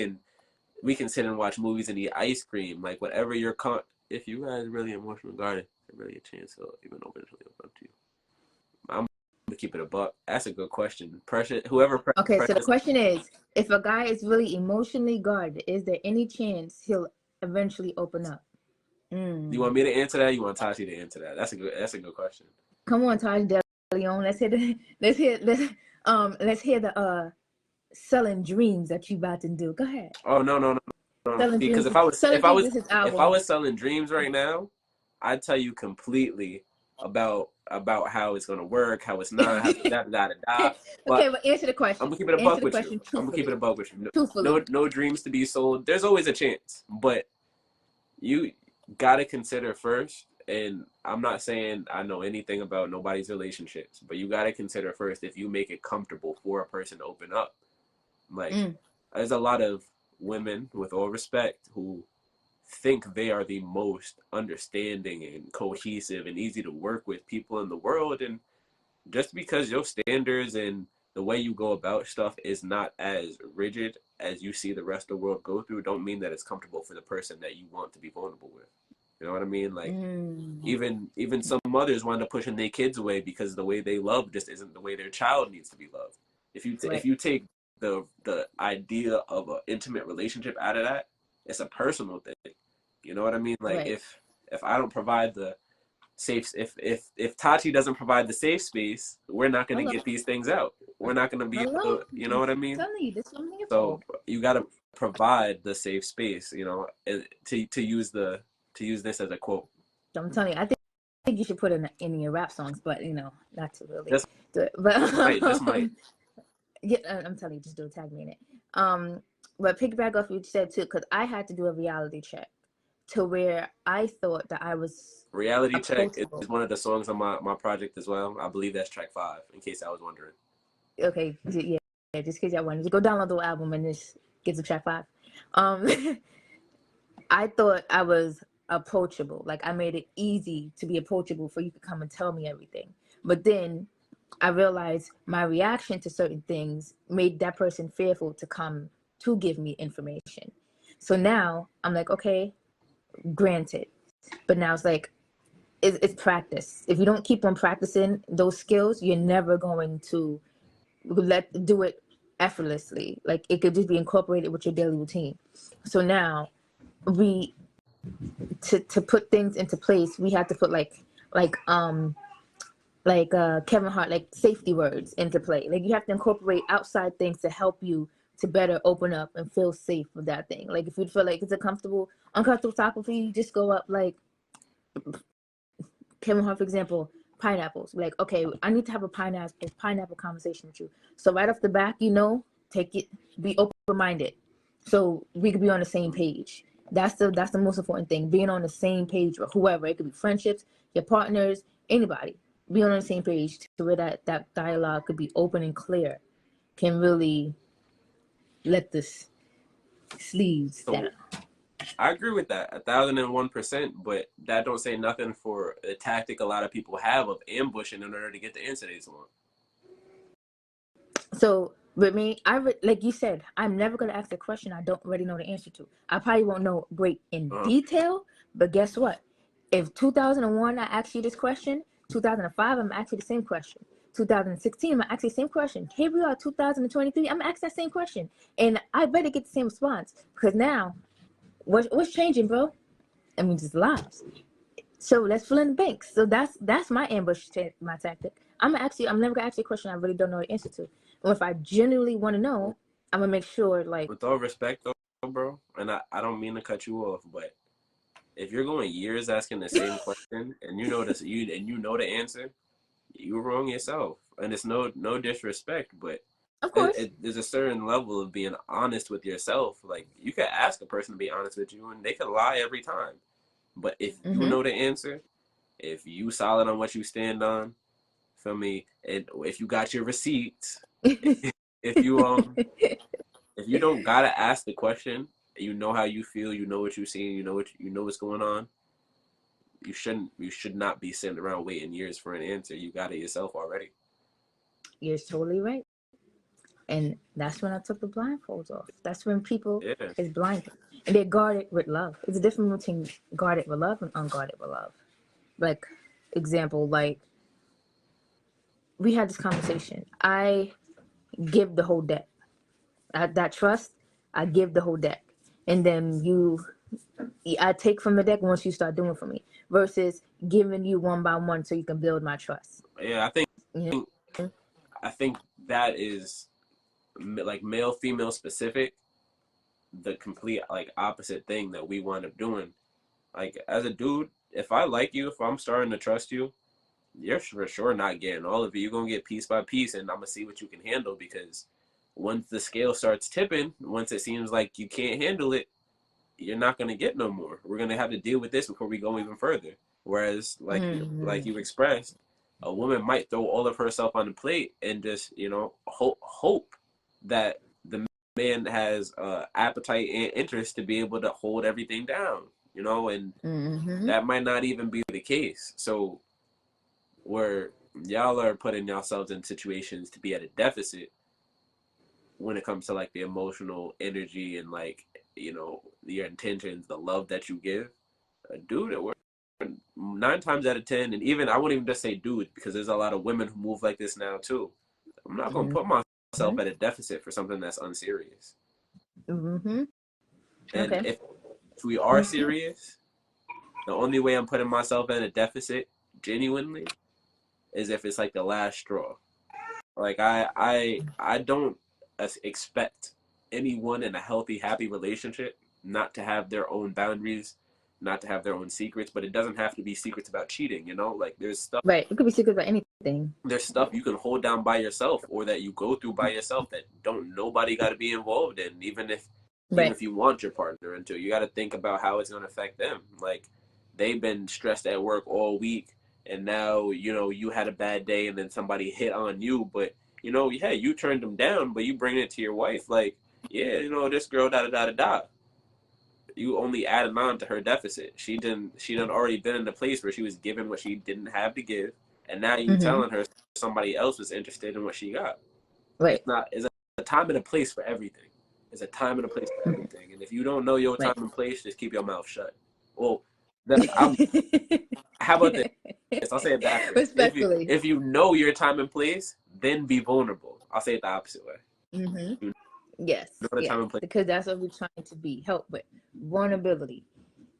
can sit and watch movies and eat ice cream, like whatever if you guys really emotional guarded, there's really a chance he'll even eventually open up to you. I'm gonna keep it a buck. That's a good question. Okay, so the question is, if a guy is really emotionally guarded, is there any chance he'll eventually open up? You want me to answer that? You want Taji to answer that? That's a good question. Come on, Taji De Leon. Let's hear the selling dreams that you about to do. Go ahead. Oh no. Because if I was selling dreams right now, I'd tell you completely about how it's gonna work, how it's not, how But okay, but answer the question. I'm gonna keep it a buck with you. I'm gonna keep it a buck with you. No dreams to be sold. There's always a chance, but you gotta consider first. And I'm not saying I know anything about nobody's relationships, but you gotta consider first if you make it comfortable for a person to open up. Like, there's a lot of women, with all respect, who think they are the most understanding and cohesive and easy to work with people in the world. And just because your standards and the way you go about stuff is not as rigid as you see the rest of the world go through, don't mean that it's comfortable for the person that you want to be vulnerable with. You know what I mean? Like, even some mothers wind up pushing their kids away because the way they love just isn't the way their child needs to be loved. If you take the idea of an intimate relationship out of that, it's a personal thing. You know what I mean? Like, if I don't provide the safe, if Tachi doesn't provide the safe space, we're not going to get these things out. We're not going to be able to, you know what I mean? So you got to provide the safe space, to use this as a quote. I'm telling you, I think you should put it in your rap songs, but not to really do it. But just might. Yeah, I'm telling you, just do a tag me in it. But piggyback off what you said too, because I had to do a reality check to where I thought that I was reality check is one of the songs on my project as well. I believe that's track 5, in case I was wondering. Okay, yeah, just in case y'all wanted to go download the album and this gets a track 5. I thought I was approachable. Like, I made it easy to be approachable for you to come and tell me everything. But then I realized my reaction to certain things made that person fearful to come to give me information. So now I'm like, okay, granted. But now it's like, it's practice. If you don't keep on practicing those skills, you're never going to do it effortlessly. Like, it could just be incorporated with your daily routine. So now to put things into place, we have to put Kevin Hart, like safety words into play. Like, you have to incorporate outside things to help you to better open up and feel safe with that thing. Like, if you feel like it's uncomfortable topic for you, just go up, like Kevin Hart, for example, pineapples. Like, okay, I need to have a pineapple conversation with you. So right off the back, take it, be open-minded, so we could be on the same page. That's the most important thing. Being on the same page with whoever. It could be friendships, your partners, anybody. Be on the same page to where that dialogue could be open and clear. Can really let this sleeves down. I agree with that 1,001%, but that don't say nothing for the tactic a lot of people have of ambushing in order to get the answer they want. So But me, like you said, I'm never gonna ask a question I don't already know the answer to. I probably won't know great in detail, but guess what? If 2001 I asked you this question, 2005 I'm asking the same question, 2016 I'm asking the same question. Here we are, 2023, I'm asking that same question, and I better get the same response because now, what's changing, bro? I mean, just lives. So let's fill in the banks. So that's my my tactic. I'm never gonna ask you a question I really don't know the answer to. And if I genuinely want to know, I'm gonna make sure, like, with all respect though, bro, and I don't mean to cut you off, but if you're going years asking the same question and you know the answer, you're wrong yourself. And it's no disrespect, but of course. there's a certain level of being honest with yourself. Like, you could ask a person to be honest with you, and they could lie every time. But if you know the answer, if you solid on what you stand on, feel me, and if you got your receipts, if you don't gotta ask the question, you know how you feel, you know what you're seeing, you know what's going on. You should not be sitting around waiting years for an answer. You got it yourself already. You're totally right. And that's when I took the blindfolds off. That's when people is blinded and they're guarded with love. It's a difference between guarded with love and unguarded with love. Like, example, like, we had this conversation. I give the whole deck. That trust, I give the whole deck. And then I take from the deck once you start doing for me, versus giving you one by one so you can build my trust. Yeah, I think that is, like, male female specific, the complete, like, opposite thing that we wind up doing. Like, as a dude, if I like you, if I'm starting to trust you, you're for sure not getting all of it. You're gonna get piece by piece, and I'm gonna see what you can handle, because once the scale starts tipping, once it seems like you can't handle it, you're not gonna get no more. We're gonna have to deal with this before we go even further. Whereas, like you expressed, a woman might throw all of herself on the plate and just, hope that the man has appetite and interest to be able to hold everything down, and that might not even be the case. So, where y'all are putting yourselves in situations to be at a deficit when it comes to, like, the emotional energy and, like, your intentions, the love that you give, dude, it works 9 times out of 10. And even, I won't even just say dude, because there's a lot of women who move like this now too. I'm not gonna put myself at a deficit for something that's unserious. And if we are serious, the only way I'm putting myself at a deficit genuinely is if it's like the last straw. Like, I don't expect anyone in a healthy, happy relationship not to have their own boundaries, not to have their own secrets, but it doesn't have to be secrets about cheating, Like, there's stuff. Right. It could be secrets about anything. There's stuff you can hold down by yourself, or that you go through by yourself, that nobody got to be involved in, even if you want your partner into. You got to think about how it's going to affect them. Like, they've been stressed at work all week, and now, you had a bad day, and then somebody hit on you, but you turned them down, but you bring it to your wife, like, yeah, this girl, da da da da da. You only added on to her deficit. She done already been in the place where she was given what she didn't have to give, and now you telling her somebody else was interested in what she got. Right. It's a time and a place for everything. There's a time and a place for everything, and if you don't know your time and place, just keep your mouth shut. Well, how about this? I'll say it that way. Respectfully. If you know your time and place, then be vulnerable. I'll say it the opposite way. Yes. Because that's what we're trying to be, help with vulnerability.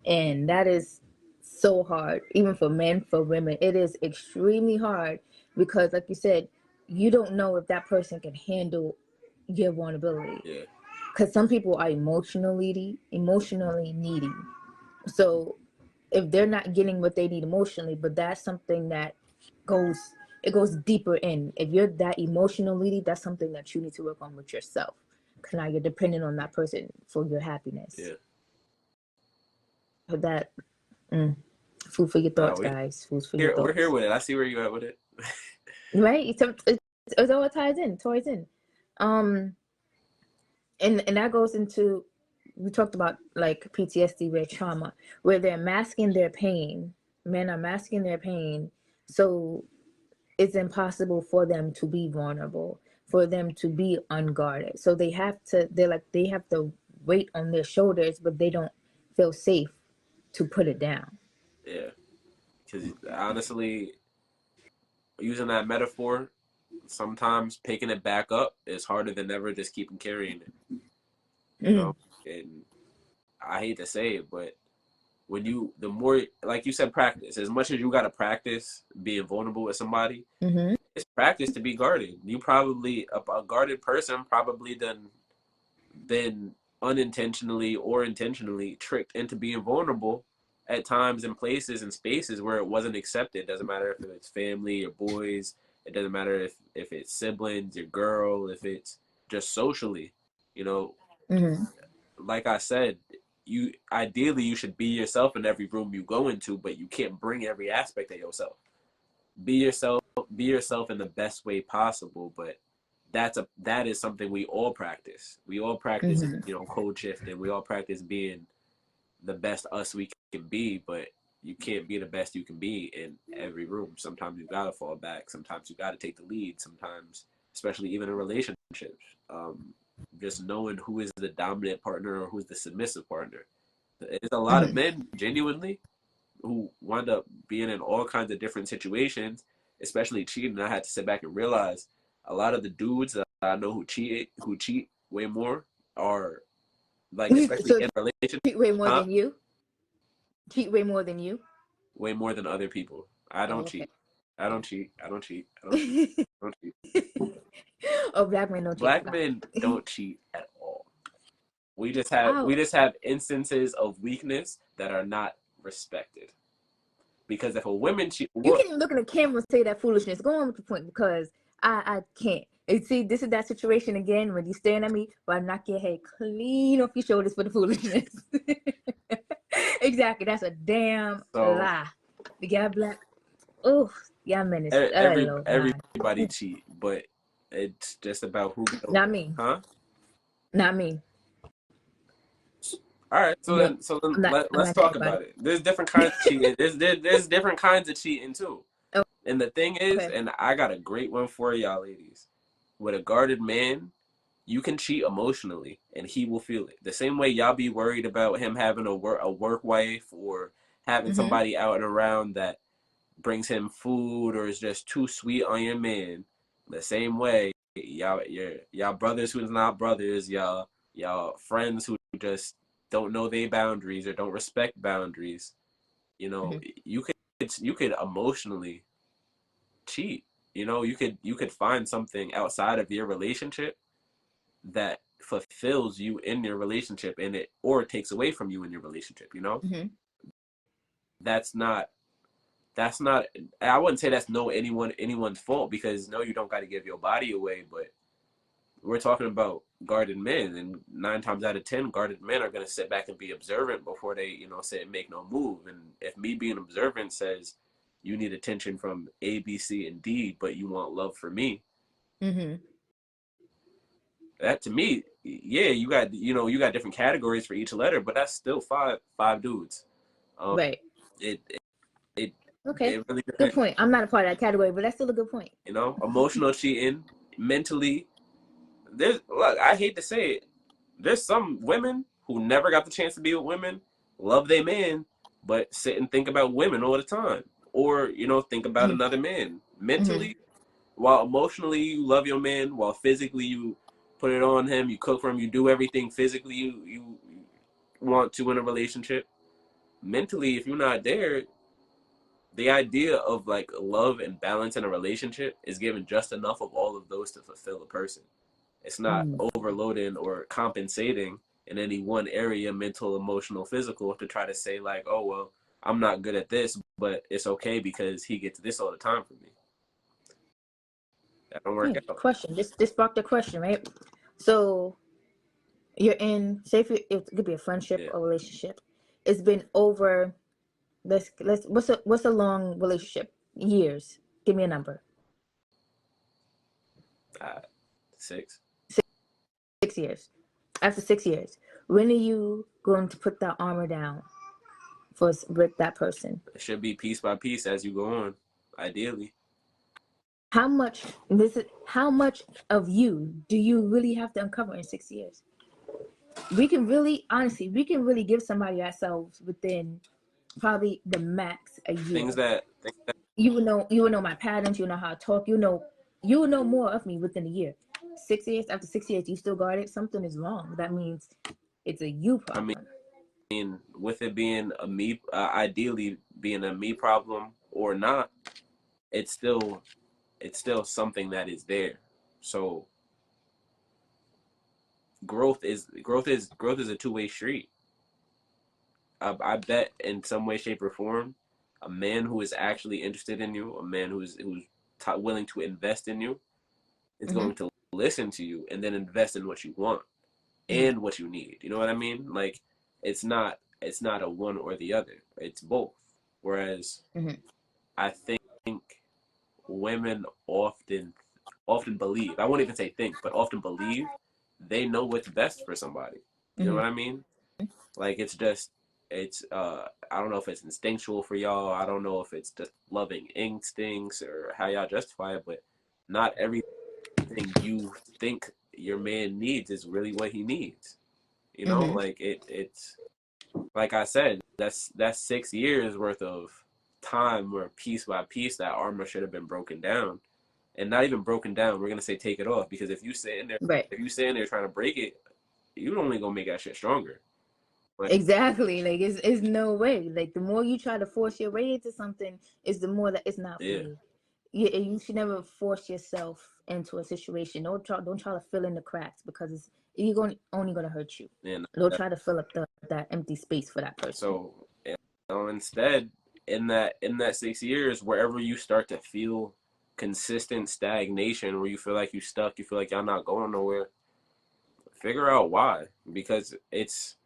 And that is so hard, even for men, for women. It is extremely hard because, like you said, you don't know if that person can handle your vulnerability. Yeah. Because some people are emotionally needy. So if they're not getting what they need emotionally, but that's something that goes deeper in. If you're that emotionally needy, that's something that you need to work on with yourself. Because now you're dependent on that person for your happiness. Yeah. So that, food for your thoughts, guys. Food for your thoughts. We're here with it. I see where you're at with it. Right? It all ties in. And that goes into, we talked about, like, PTSD, where trauma, where they're masking their pain. Men are masking their pain, so it's impossible for them to be vulnerable. for them to be unguarded. So they have to, they have the weight on their shoulders, but they don't feel safe to put it down. Yeah, because honestly, using that metaphor, sometimes picking it back up is harder than ever just keeping carrying it. You Mm-hmm. know, and I hate to say it, but when the more, like you said, practice. As much as you got to practice being vulnerable with somebody, Mm-hmm. it's practice to be guarded. You probably, a guarded person probably done been unintentionally or intentionally tricked into being vulnerable at times in places and spaces where it wasn't accepted. Doesn't matter if it's family or boys. It doesn't matter if it's siblings, your girl, if it's just socially. You know, Mm-hmm. like I said, you ideally you should be yourself in every room you go into, but you can't bring every aspect of yourself. Be yourself, be yourself in the best way possible, but that is something we all practice. We all practice, Mm-hmm. code shifting. We all practice being the best us we can be, but you can't be the best you can be in every room. Sometimes you gotta fall back. Sometimes you gotta take the lead. Sometimes, especially even in relationships, just knowing who is the dominant partner or who's the submissive partner. There's a lot of Mm-hmm. men genuinely who wind up being in all kinds of different situations, especially cheating. I had to sit back and realize a lot of the dudes that I know who cheat way more are like, especially So in relationships, cheat way more huh? than you? Cheat way more than you? Way more than other people. I Oh, don't okay. cheat. I don't cheat. I don't cheat. I don't cheat. I don't cheat. Oh, black men don't cheat. Black Forgot. men don't cheat at all. Oh, We just have instances of weakness that are not respected. Because if a woman cheat, you what? can't even look in the camera and say that foolishness. Go on with the point because I can't. And see, this is that situation again when you staring at me, but I knock your head clean off your shoulders for the foolishness. Exactly. That's a damn So lie. The guy black. Oh, yeah, menace. Oh, Lord God. everybody cheat, but it's just about who get Not over it, me. huh? Not me. All right, No, so then I'm let's not that talk about about it. There's different kinds of cheating. There's different kinds of cheating too. it. And the thing is, Okay. and I got a great one for y'all ladies. With a guarded man, you can cheat emotionally, and he will feel it. The same way y'all be worried about him having a work wife or having Mm-hmm. somebody out and around that brings him food or is just too sweet on your man. The same way, y'all brothers who's not brothers, y'all friends who just don't know their boundaries or don't respect boundaries. You know, Mm-hmm. you could emotionally cheat. You could find something outside of your relationship that fulfills you in your relationship and it or it takes away from you in your relationship, you know? Mm-hmm. That's not that's not I wouldn't say that's no anyone's fault because no, you don't got to give your body away, but we're talking about guarded men, and 9 times out of 10 guarded men are going to sit back and be observant before they say and make no move. And if me being observant says you need attention from A, B, C, and D, but you want love for me, Mm-hmm. that to me, yeah, you got different categories for each letter, but that's still five dudes. um Right. it it Okay. it really Good depends. point. I'm not a part of that category, but that's still a good point. Emotional cheating, mentally. Look, I hate to say it, there's some women who never got the chance to be with women, love their man, but sit and think about women all the time, or think about Mm-hmm. another man Mm-hmm. mentally, while emotionally you love your man, while physically you put it on him, you cook for him, you do everything physically you want to in a relationship. Mentally, if you're not there, the idea of like love and balance in a relationship is given just enough of all of those to fulfill a person. It's not Mm-hmm. overloading or compensating in any one area, mental, emotional, physical, to try to say like, oh well, I'm not good at this, but it's okay because he gets this all the time for me. That don't work Okay. out. Question. This sparked a question, right? So you're in, say if it could be a friendship Yeah, or relationship. It's been over. Let's. What's a long relationship? Years. Give me a number. uh, 6. 6 years. After 6 years, when are you going to put that armor down with that person? It should be piece by piece as you go on, ideally. how much of you do you really have to uncover in 6 years? We can really, honestly, we can really give somebody ourselves within probably the max a year. Things that You will know my patterns, you know how I talk, you will know more of me within a year. 6 years, after 6 years, you still guard it, something is wrong. That means it's a you I problem. mean, with it being a me, ideally being a me problem or not, it's still something that is there. So growth is a two-way street. I bet in some way, shape, or form, a man who is actually interested in you, a man who's willing to invest in you, is Mm-hmm. going to listen to you and then invest in what you want Mm-hmm. and what you need. You know what I mean? Like it's not a one or the other. It's both. Whereas Mm-hmm. I think women often believe, I won't even say think, but often believe they know what's best for somebody. You know Mm-hmm. what I mean? Like it's I don't know if it's instinctual for y'all. I don't know if it's just loving instincts or how y'all justify it, but not everything you think your man needs is really what he needs. You know, Mm-hmm. like it's like I said, that's 6 years worth of time where piece by piece that armor should have been broken down. And not even broken down, we're gonna say take it off, because Right. if you sitting there trying to break it, you only gonna make that shit stronger. Like, Exactly. Like it's no way. Like the more you try to force your way into something, is the more that it's not for yeah, you. You should never force yourself into a situation. Don't try to fill in the cracks, because you're only gonna hurt you. and Don't try to fill up that empty space for that person. so instead, in that 6 years, wherever you start to feel consistent stagnation, where you feel like you stuck, you feel like y'all not going nowhere, figure out why. Because it's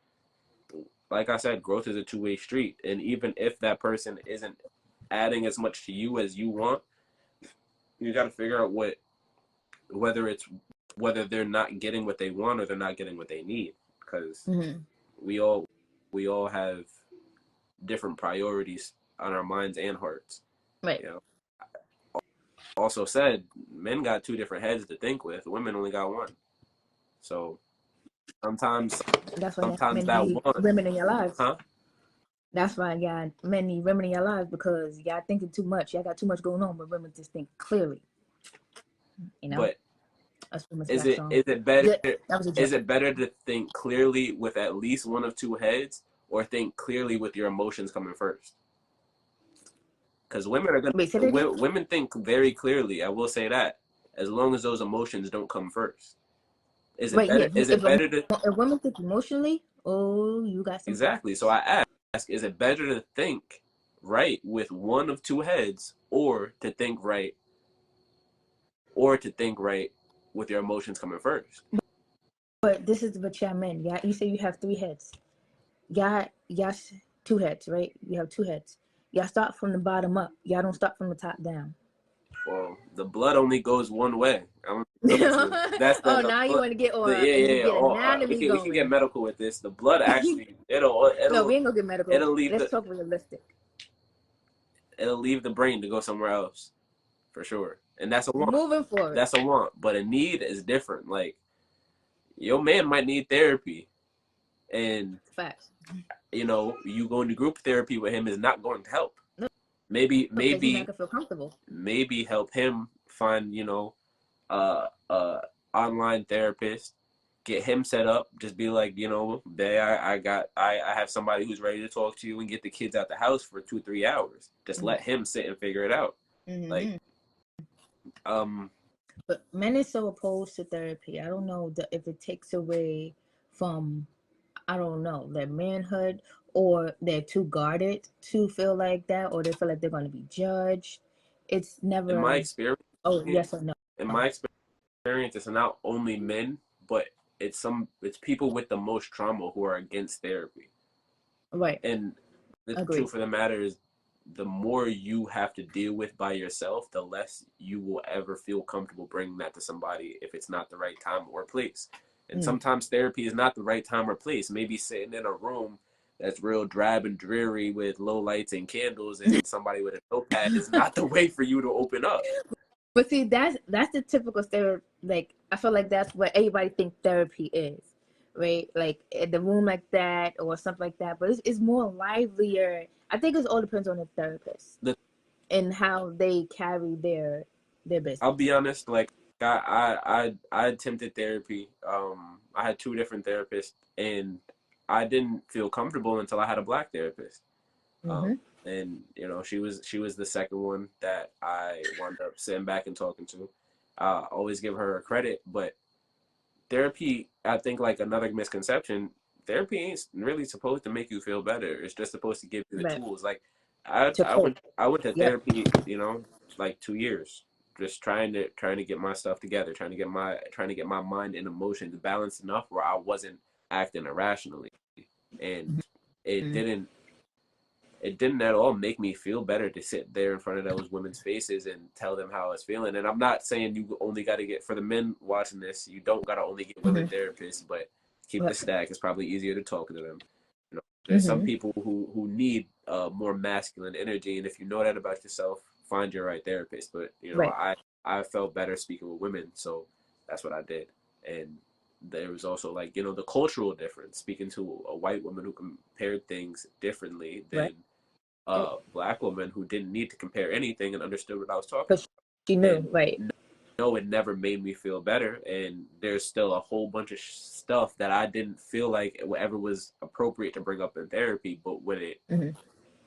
like I said, growth is a two-way street, and even if that person isn't adding as much to you as you want, you got to figure out whether it's whether they're not getting what they want or they're not getting what they need, because Mm-hmm. we all we all have different priorities on our minds and hearts. Right. You know, also said, men got two different heads to think with. Women only got one. So sometimes That's why sometimes men that need one, women in your lives. huh? That's why men need women in your lives, because y'all thinking too much. Y'all got too much going on, but women just think clearly. You know, But us women's is back it on. is it better Good. That was a is joke. it better to think clearly with at least one of two heads, or think clearly with your emotions coming first? Because Wait, say that again. women think very clearly. I will say that, as long as those emotions don't come first. Right, yeah. Is If it better to a woman think emotionally, oh, you got some exactly? So problems. I ask, is it better to think right with one of two heads, or to think right with your emotions coming first? But this is what y'all men. Yeah, you say you have three heads. Y'all, two heads, right? You have two heads. Y'all start from the bottom up. Y'all don't start from the top down. Well, the blood only goes one way. I'm gonna be honest with you. That's Oh, the now you blood. want to get The, or yeah, you yeah, yeah. get We anatomy can get going. medical with this. The blood actually No, we ain't gonna get medical. it'll leave Let's talk realistic. the brain to go somewhere else for sure, and that's a want. Moving forward. That's a want, but a need is different. Like your man might need therapy, and Facts. you going to group therapy with him is not going to help. No, Maybe because he's not gonna feel comfortable. maybe help him find uh online therapist, get him set up, just be like, babe, I have somebody who's ready to talk to you, and get the kids out the house for 2-3 hours. Just Mm-hmm. let him sit and figure it out. Like Mm-hmm. um But men is so opposed to therapy. I don't know if it takes away from, I don't know, their manhood, or they're too guarded to feel like that, or they feel like they're going to be judged. It's in my never, experience oh, yes or no. in my experience, it's not only men, but it's people with the most trauma who are against therapy. Right. And the Agreed. truth of the matter is, the more you have to deal with by yourself, the less you will ever feel comfortable bringing that to somebody if it's not the right time or place. And Mm. sometimes therapy is not the right time or place. Maybe sitting in a room that's real drab and dreary with low lights and candles and somebody with a notepad is not the way for you to open up. But see, that's the typical stereotype. Like, I feel like that's what everybody think therapy is, right? Like in the room like that or something like that. But it's more livelier. I think it all depends on the therapist and how they carry their I'll be business. honest, like I attempted therapy. I had two different therapists, and I didn't feel comfortable until I had a black therapist. Um, Mm-hmm. and she was the second one that I wound up sitting back and talking to. Always give her credit, but therapy, I think, like another misconception, therapy ain't really supposed to make you feel better. It's just supposed to give you the Right. tools. Like I To I cope. went I went to Yep. therapy, like 2 years, just trying to get my stuff together, trying to get my mind and emotions balanced enough where I wasn't acting irrationally, and it Mm-hmm. didn't it didn't at all make me feel better to sit there in front of those women's faces and tell them how I was feeling. And I'm not saying you only got to get, for the men watching this, you don't got to only get women Mm-hmm. therapists, but keep the Right. stack. It's probably easier to talk to them. There's some Mm-hmm. people who need more masculine energy, and if you know that about yourself, find your right therapist. But Right. I felt better speaking with women, so that's what I did. And there was also, like, the cultural difference. Speaking to a white woman who compared things differently Right. than black woman who didn't need to compare anything and understood what I was talking Because about. she knew. And Right. no, it never made me feel better. And there's still a whole bunch of stuff that I didn't feel like it ever was appropriate to bring up in therapy. But Mm-hmm.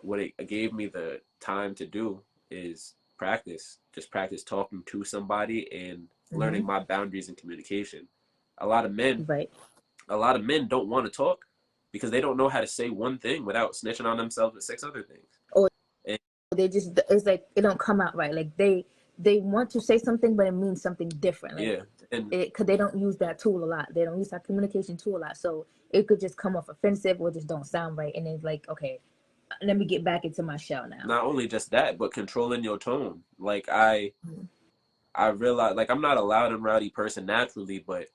what it gave me the time to do is practice, just practice talking to somebody and Mm-hmm. learning my boundaries in communication. A lot of men, Right. a lot of men don't want to talk because they don't know how to say one thing without snitching on themselves with six other things. Or And they just, it's like it don't come out right. Like they want to say something, but it means something different. Like yeah, and because they don't use that tool a lot. They don't use that communication tool a lot. So it could just come off offensive or just don't sound right. And it's like, okay, let me get back into my shell now. not only just that, but controlling your tone. Like I realize, like, I'm not a loud and rowdy person naturally, but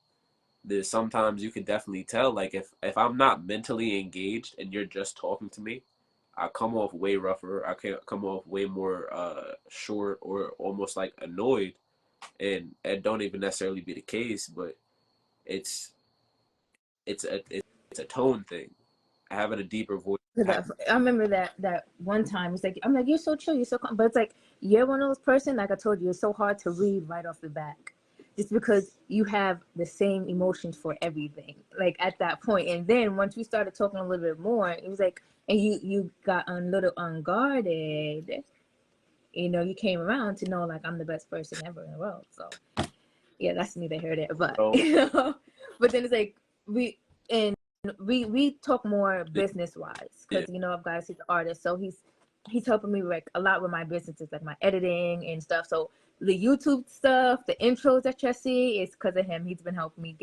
there's sometimes you can definitely tell, like, if I'm not mentally engaged and you're just talking to me, I come off way rougher. I can come off way more short or almost like annoyed, and it don't even necessarily be the case, but it's it's a tone thing. Having a deeper voice. I remember that one time. It's like I'm like, you're so chill, you're so calm. But it's like you're one of those person. Like I told you, it's so hard to read right off the back, just because you have the same emotions for everything. Like at that point, and then once we started talking a little bit more, it was like, and you got a little unguarded. You came around to know like I'm the best person ever in the world. So yeah, that's neither here nor there. But So but then it's like we and we talk more business wise yeah, because I've got he's an artist, so he's helping me like a lot with my businesses, like my editing and stuff. So the YouTube stuff, the intros that you see is because of him. He's been helping me.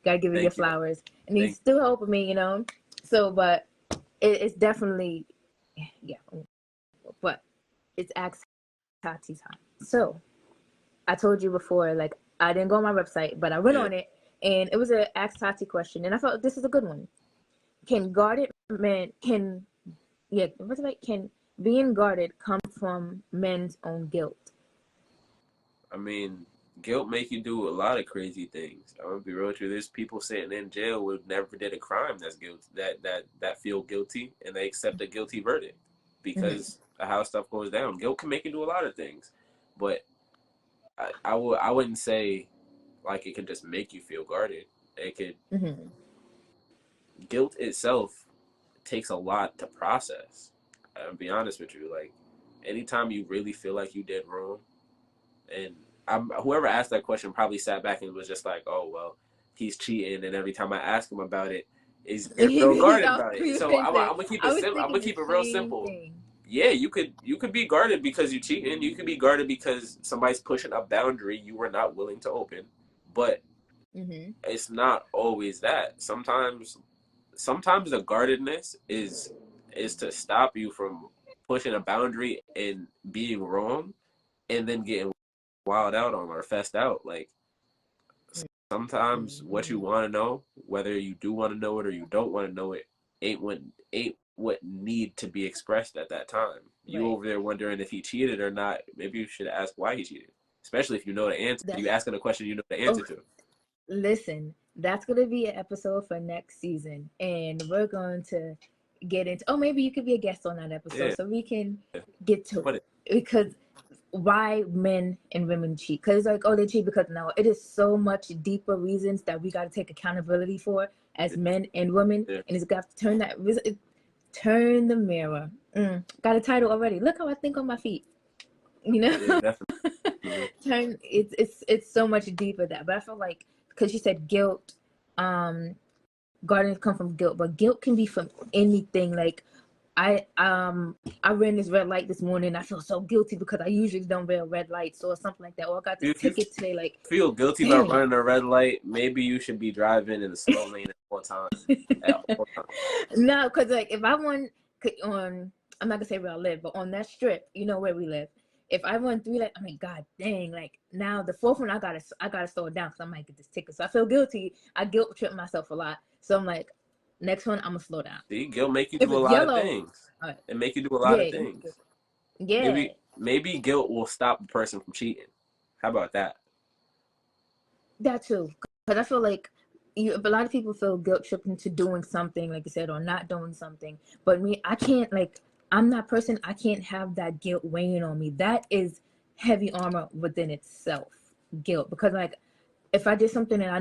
Gotta give you your thank you, flowers, and he's thank still helping me. So but it's definitely yeah, but it's Ask Tati time. So I told you before, like I didn't go on my website, but I went you. Yeah, on it, and it was an Ask Tati question, and I felt this is a good one. Can guarded men can yeah what's it like? Can being guarded come from men's own guilt? I mean, guilt make you do a lot of crazy things. I'm gonna be real with you. There's people sitting in jail who never did a crime that's guilty, that feel guilty, and they accept a guilty verdict Mm-hmm. because of how stuff goes down. Guilt can make you do a lot of things, but I wouldn't say like it can just make you feel guarded. It could Mm-hmm. Guilt itself takes a lot to process. I'll be honest with you. Like anytime you really feel like you did wrong, and whoever asked that question probably sat back and was just like, "Oh well, he's cheating," and every time I ask him about it, he's real I guarded about it. was So I'm, thinking, I'm gonna keep I it was simple. I'm thinking gonna the keep it real same simple. thing. Yeah, you could be guarded because you cheating. You could be guarded because somebody's pushing a boundary you were not willing to open. But Mm-hmm. it's not always that. Sometimes the guardedness is to stop you from pushing a boundary and being wrong and then getting wild out on or fessed out. Like sometimes what you Mm-hmm. want to know, whether you do want to know it or you don't want to know it, ain't what need to be expressed at that time. You Right. over there wondering if he cheated or not. Maybe you should ask why he cheated. especially if you know the answer. That's, You asking a question you know the oh, answer to. listen, that's gonna be an episode for next season, and we're going to get into. Oh, maybe you could be a guest on that episode, Yeah. so we can get to What it. Because why men and women cheat? Because like, oh, they cheat because no, it is so much deeper reasons that we got to take accountability for as men and women, Yeah. and it's got to turn the mirror. Got a title already. Look how I think on my feet. You know, Yeah, definitely. turn. It's so much deeper that. But I feel like because you said guilt, gardens come from guilt, but guilt can be from anything. Like I ran this red light this morning. I feel so guilty because I usually don't wear red lights or something like that. Or I got this If you ticket today. Like, feel guilty dang about running a red light, maybe you should be driving in the slow lane at all times. At all times. No, because like if I want on, I'm not gonna say where I live, but on that strip, you know where we live. If I run through that, I mean, god dang, like now the fourth one I gotta slow it down because I might get this ticket. So I feel guilty. I guilt trip myself a lot. So I'm like, next one I'm gonna slow down. See, guilt make you If do a it's lot of yellow, things. all right, It make you do a lot of yeah, things. yeah, Maybe guilt will stop a person from cheating. How about that? that too. Because I feel like a lot of people feel guilt tripped into doing something, like you said, or not doing something. But me, I can't, like, I'm that person. I can't have that guilt weighing on me. That is heavy armor within itself, guilt. Because like, if I did something and I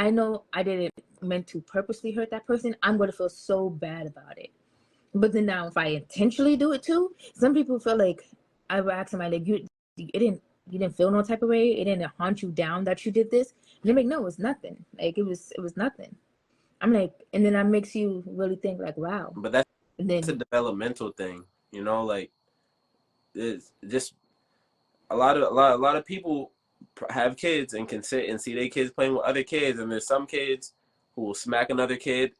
know I didn't meant to purposely hurt that person, I'm going to feel so bad about it. But then now, if I intentionally do it too, some people feel like I would ask somebody like, you didn't feel no type of way. It didn't haunt you down that you did this. And they're like, no, it's nothing. Like it was nothing. I'm like, and then that makes you really think like, wow. But that's And then a developmental thing, you know. Like it's just a lot of people have kids and can sit and see their kids playing with other kids, and there's some kids who will smack another kid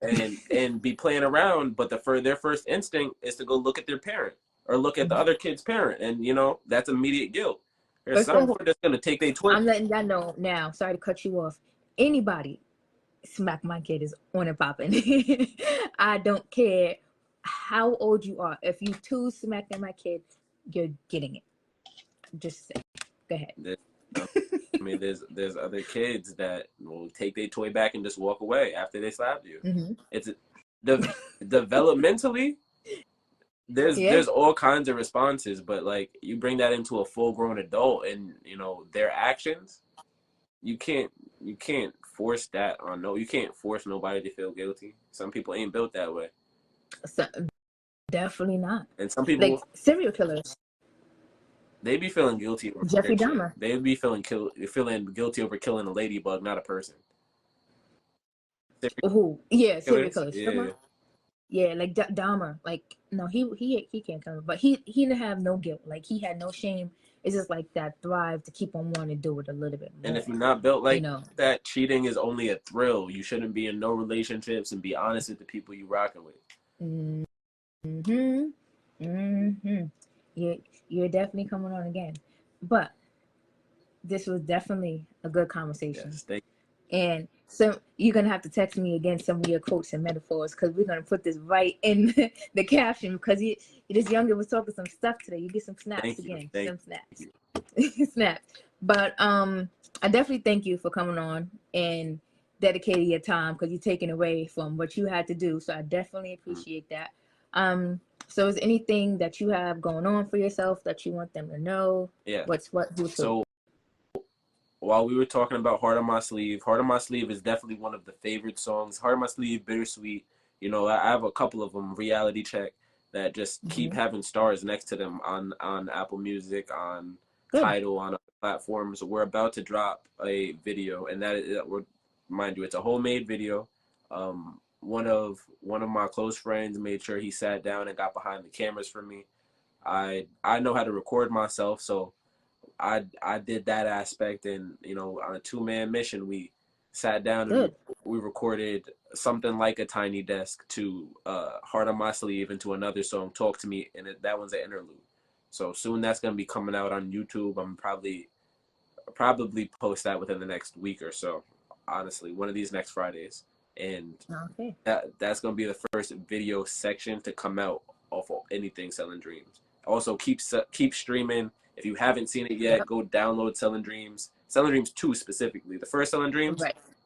and be playing around, but their first instinct is to go look at their parent or look at the other kid's parent, and you know that's immediate guilt. There's first of some all, that's gonna take their twin. I'm letting y'all know now. Sorry to cut you off. Anybody smack my kid is on and popping. I don't care how old you are. If you two smacking my kid, you're getting it. Just say. Go ahead. I mean, there's other kids that will take their toy back and just walk away after they slapped you. Mm-hmm. It's developmentally, there's all kinds of responses, but like you bring that into a full grown adult and you know their actions, you can't force that on you can't force nobody to feel guilty. Some people ain't built that way. So, definitely not. And some people like serial killers. they be feeling guilty over Jeffrey shit. Dahmer. They be feeling guilty over killing a ladybug, not a person. Who? Yeah, serial Killers? killers. Yeah, like Dahmer. Like no, he can't come, but he didn't have no guilt. Like he had no shame. It's just like that drive to keep on wanting to do it a little bit more. And if you're not built like you know that, cheating is only a thrill. You shouldn't be in no relationships and be honest with the people you rocking with. You're definitely coming on again, but this was definitely a good conversation. Yes, thank And so you're gonna have to text me again some of your quotes and metaphors because we're gonna put this right in the caption because this younger was talking some stuff today. You get some snaps again, some snaps, snaps. But I definitely thank you for coming on and dedicating your time because you're taking away from what you had to do. So I definitely appreciate that. So is there anything that you have going on for yourself that you want them to know? Yeah. So while we were talking about Heart on My Sleeve is definitely one of the favorite songs. Heart on My Sleeve, Bittersweet. You know, I have a couple of them, Reality Check, that just keep having stars next to them on Apple Music, on Tidal, on other platforms. We're about to drop a video, and mind you, it's a homemade video. One of my close friends made sure he sat down and got behind the cameras for me. I know how to record myself, so I did that aspect, and you know, on a 2-man mission, we sat down and we recorded something like a tiny desk to Heart on My Sleeve and to another song, Talk to Me, and that one's an interlude. So soon that's gonna be coming out on YouTube. I'm probably post that within the next week or so. Honestly, one of these next Fridays, and that's gonna be the first video section to come out off of anything Selling Dreams. Also, keep streaming. If you haven't seen it yet, go download Selling Dreams. Selling Dreams 2 specifically. The first Selling Dreams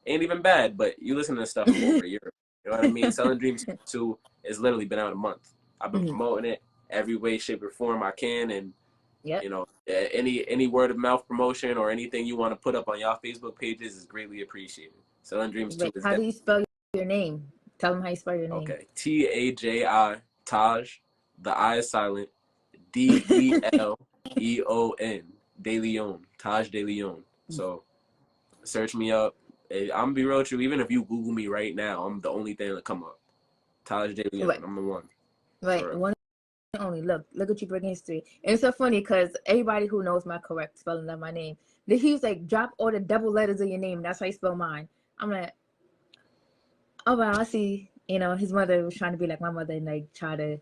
ain't even bad, but you listen to this stuff for over a year. You know what I mean? Selling Dreams 2 has literally been out a month. I've been promoting it every way, shape, or form I can, and you know, any word of mouth promotion or anything you want to put up on y'all Facebook pages is greatly appreciated. Selling Dreams 2 is How do you spell your name? Tell them how you spell your name. Okay. Taji, Taj. The I is silent. Deleon. De Leon. Taj De Leon. So search me up. I'm gonna be real with you. Even if you Google me right now, I'm the only thing that come up. Taj De Leon. I'm the one. Right. One only. Look what you bring history. And it's so funny because everybody who knows my correct spelling of my name, he was like, drop all the double letters of your name. That's how you spell mine. I'm like, oh wow, I see. You know, his mother was trying to be like my mother and like try to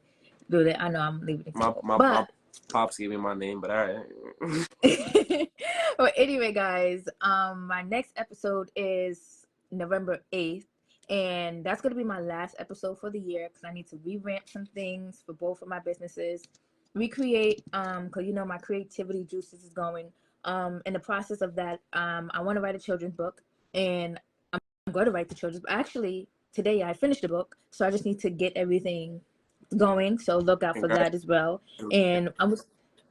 do that. I know I'm leaving it. My pops gave me my name, but all right. Well, anyway, guys, my next episode is November 8th, and that's gonna be my last episode for the year because I need to revamp some things for both of my businesses, recreate, because you know my creativity juices is going. In the process of that, I want to write a children's book, and I'm going to write the children's book. Actually, today I finished the book, so I just need to get everything going. So look out for that as well. And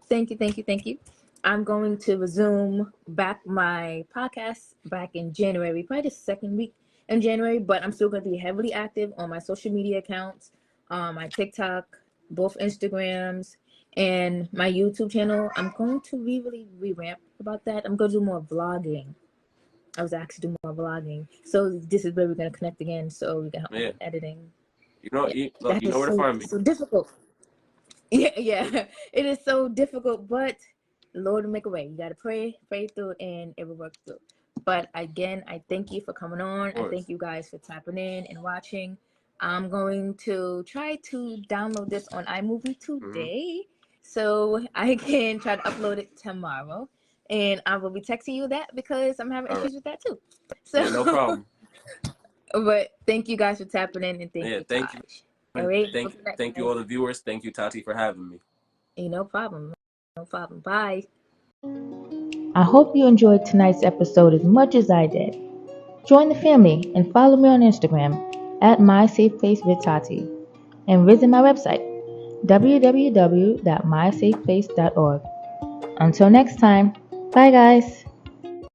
thank you. I'm going to resume back my podcast back in January, probably the second week in January, but I'm still going to be heavily active on my social media accounts, my TikTok, both Instagrams, and my YouTube channel. I'm going to really revamp about that. I'm going to do more vlogging. I was asked to do more vlogging. So this is where we're going to connect again. So we can help with editing. You know where to find me. So difficult. Yeah. It is so difficult, but the Lord will make a way. You got to pray through it, and it will work through. But again, I thank you for coming on. I thank you guys for tapping in and watching. I'm going to try to download this on iMovie today so I can try to upload it tomorrow. And I will be texting you that because I'm having issues with that too. So no problem. But thank you guys for tapping in, and thank you. Thank you. All right. Thank you all the viewers. Thank you, Tati, for having me. No problem. Bye. I hope you enjoyed tonight's episode as much as I did. Join the family and follow me on Instagram at MySafePlaceWithTati and visit my website www.mysafeplace.org. Until next time, bye guys.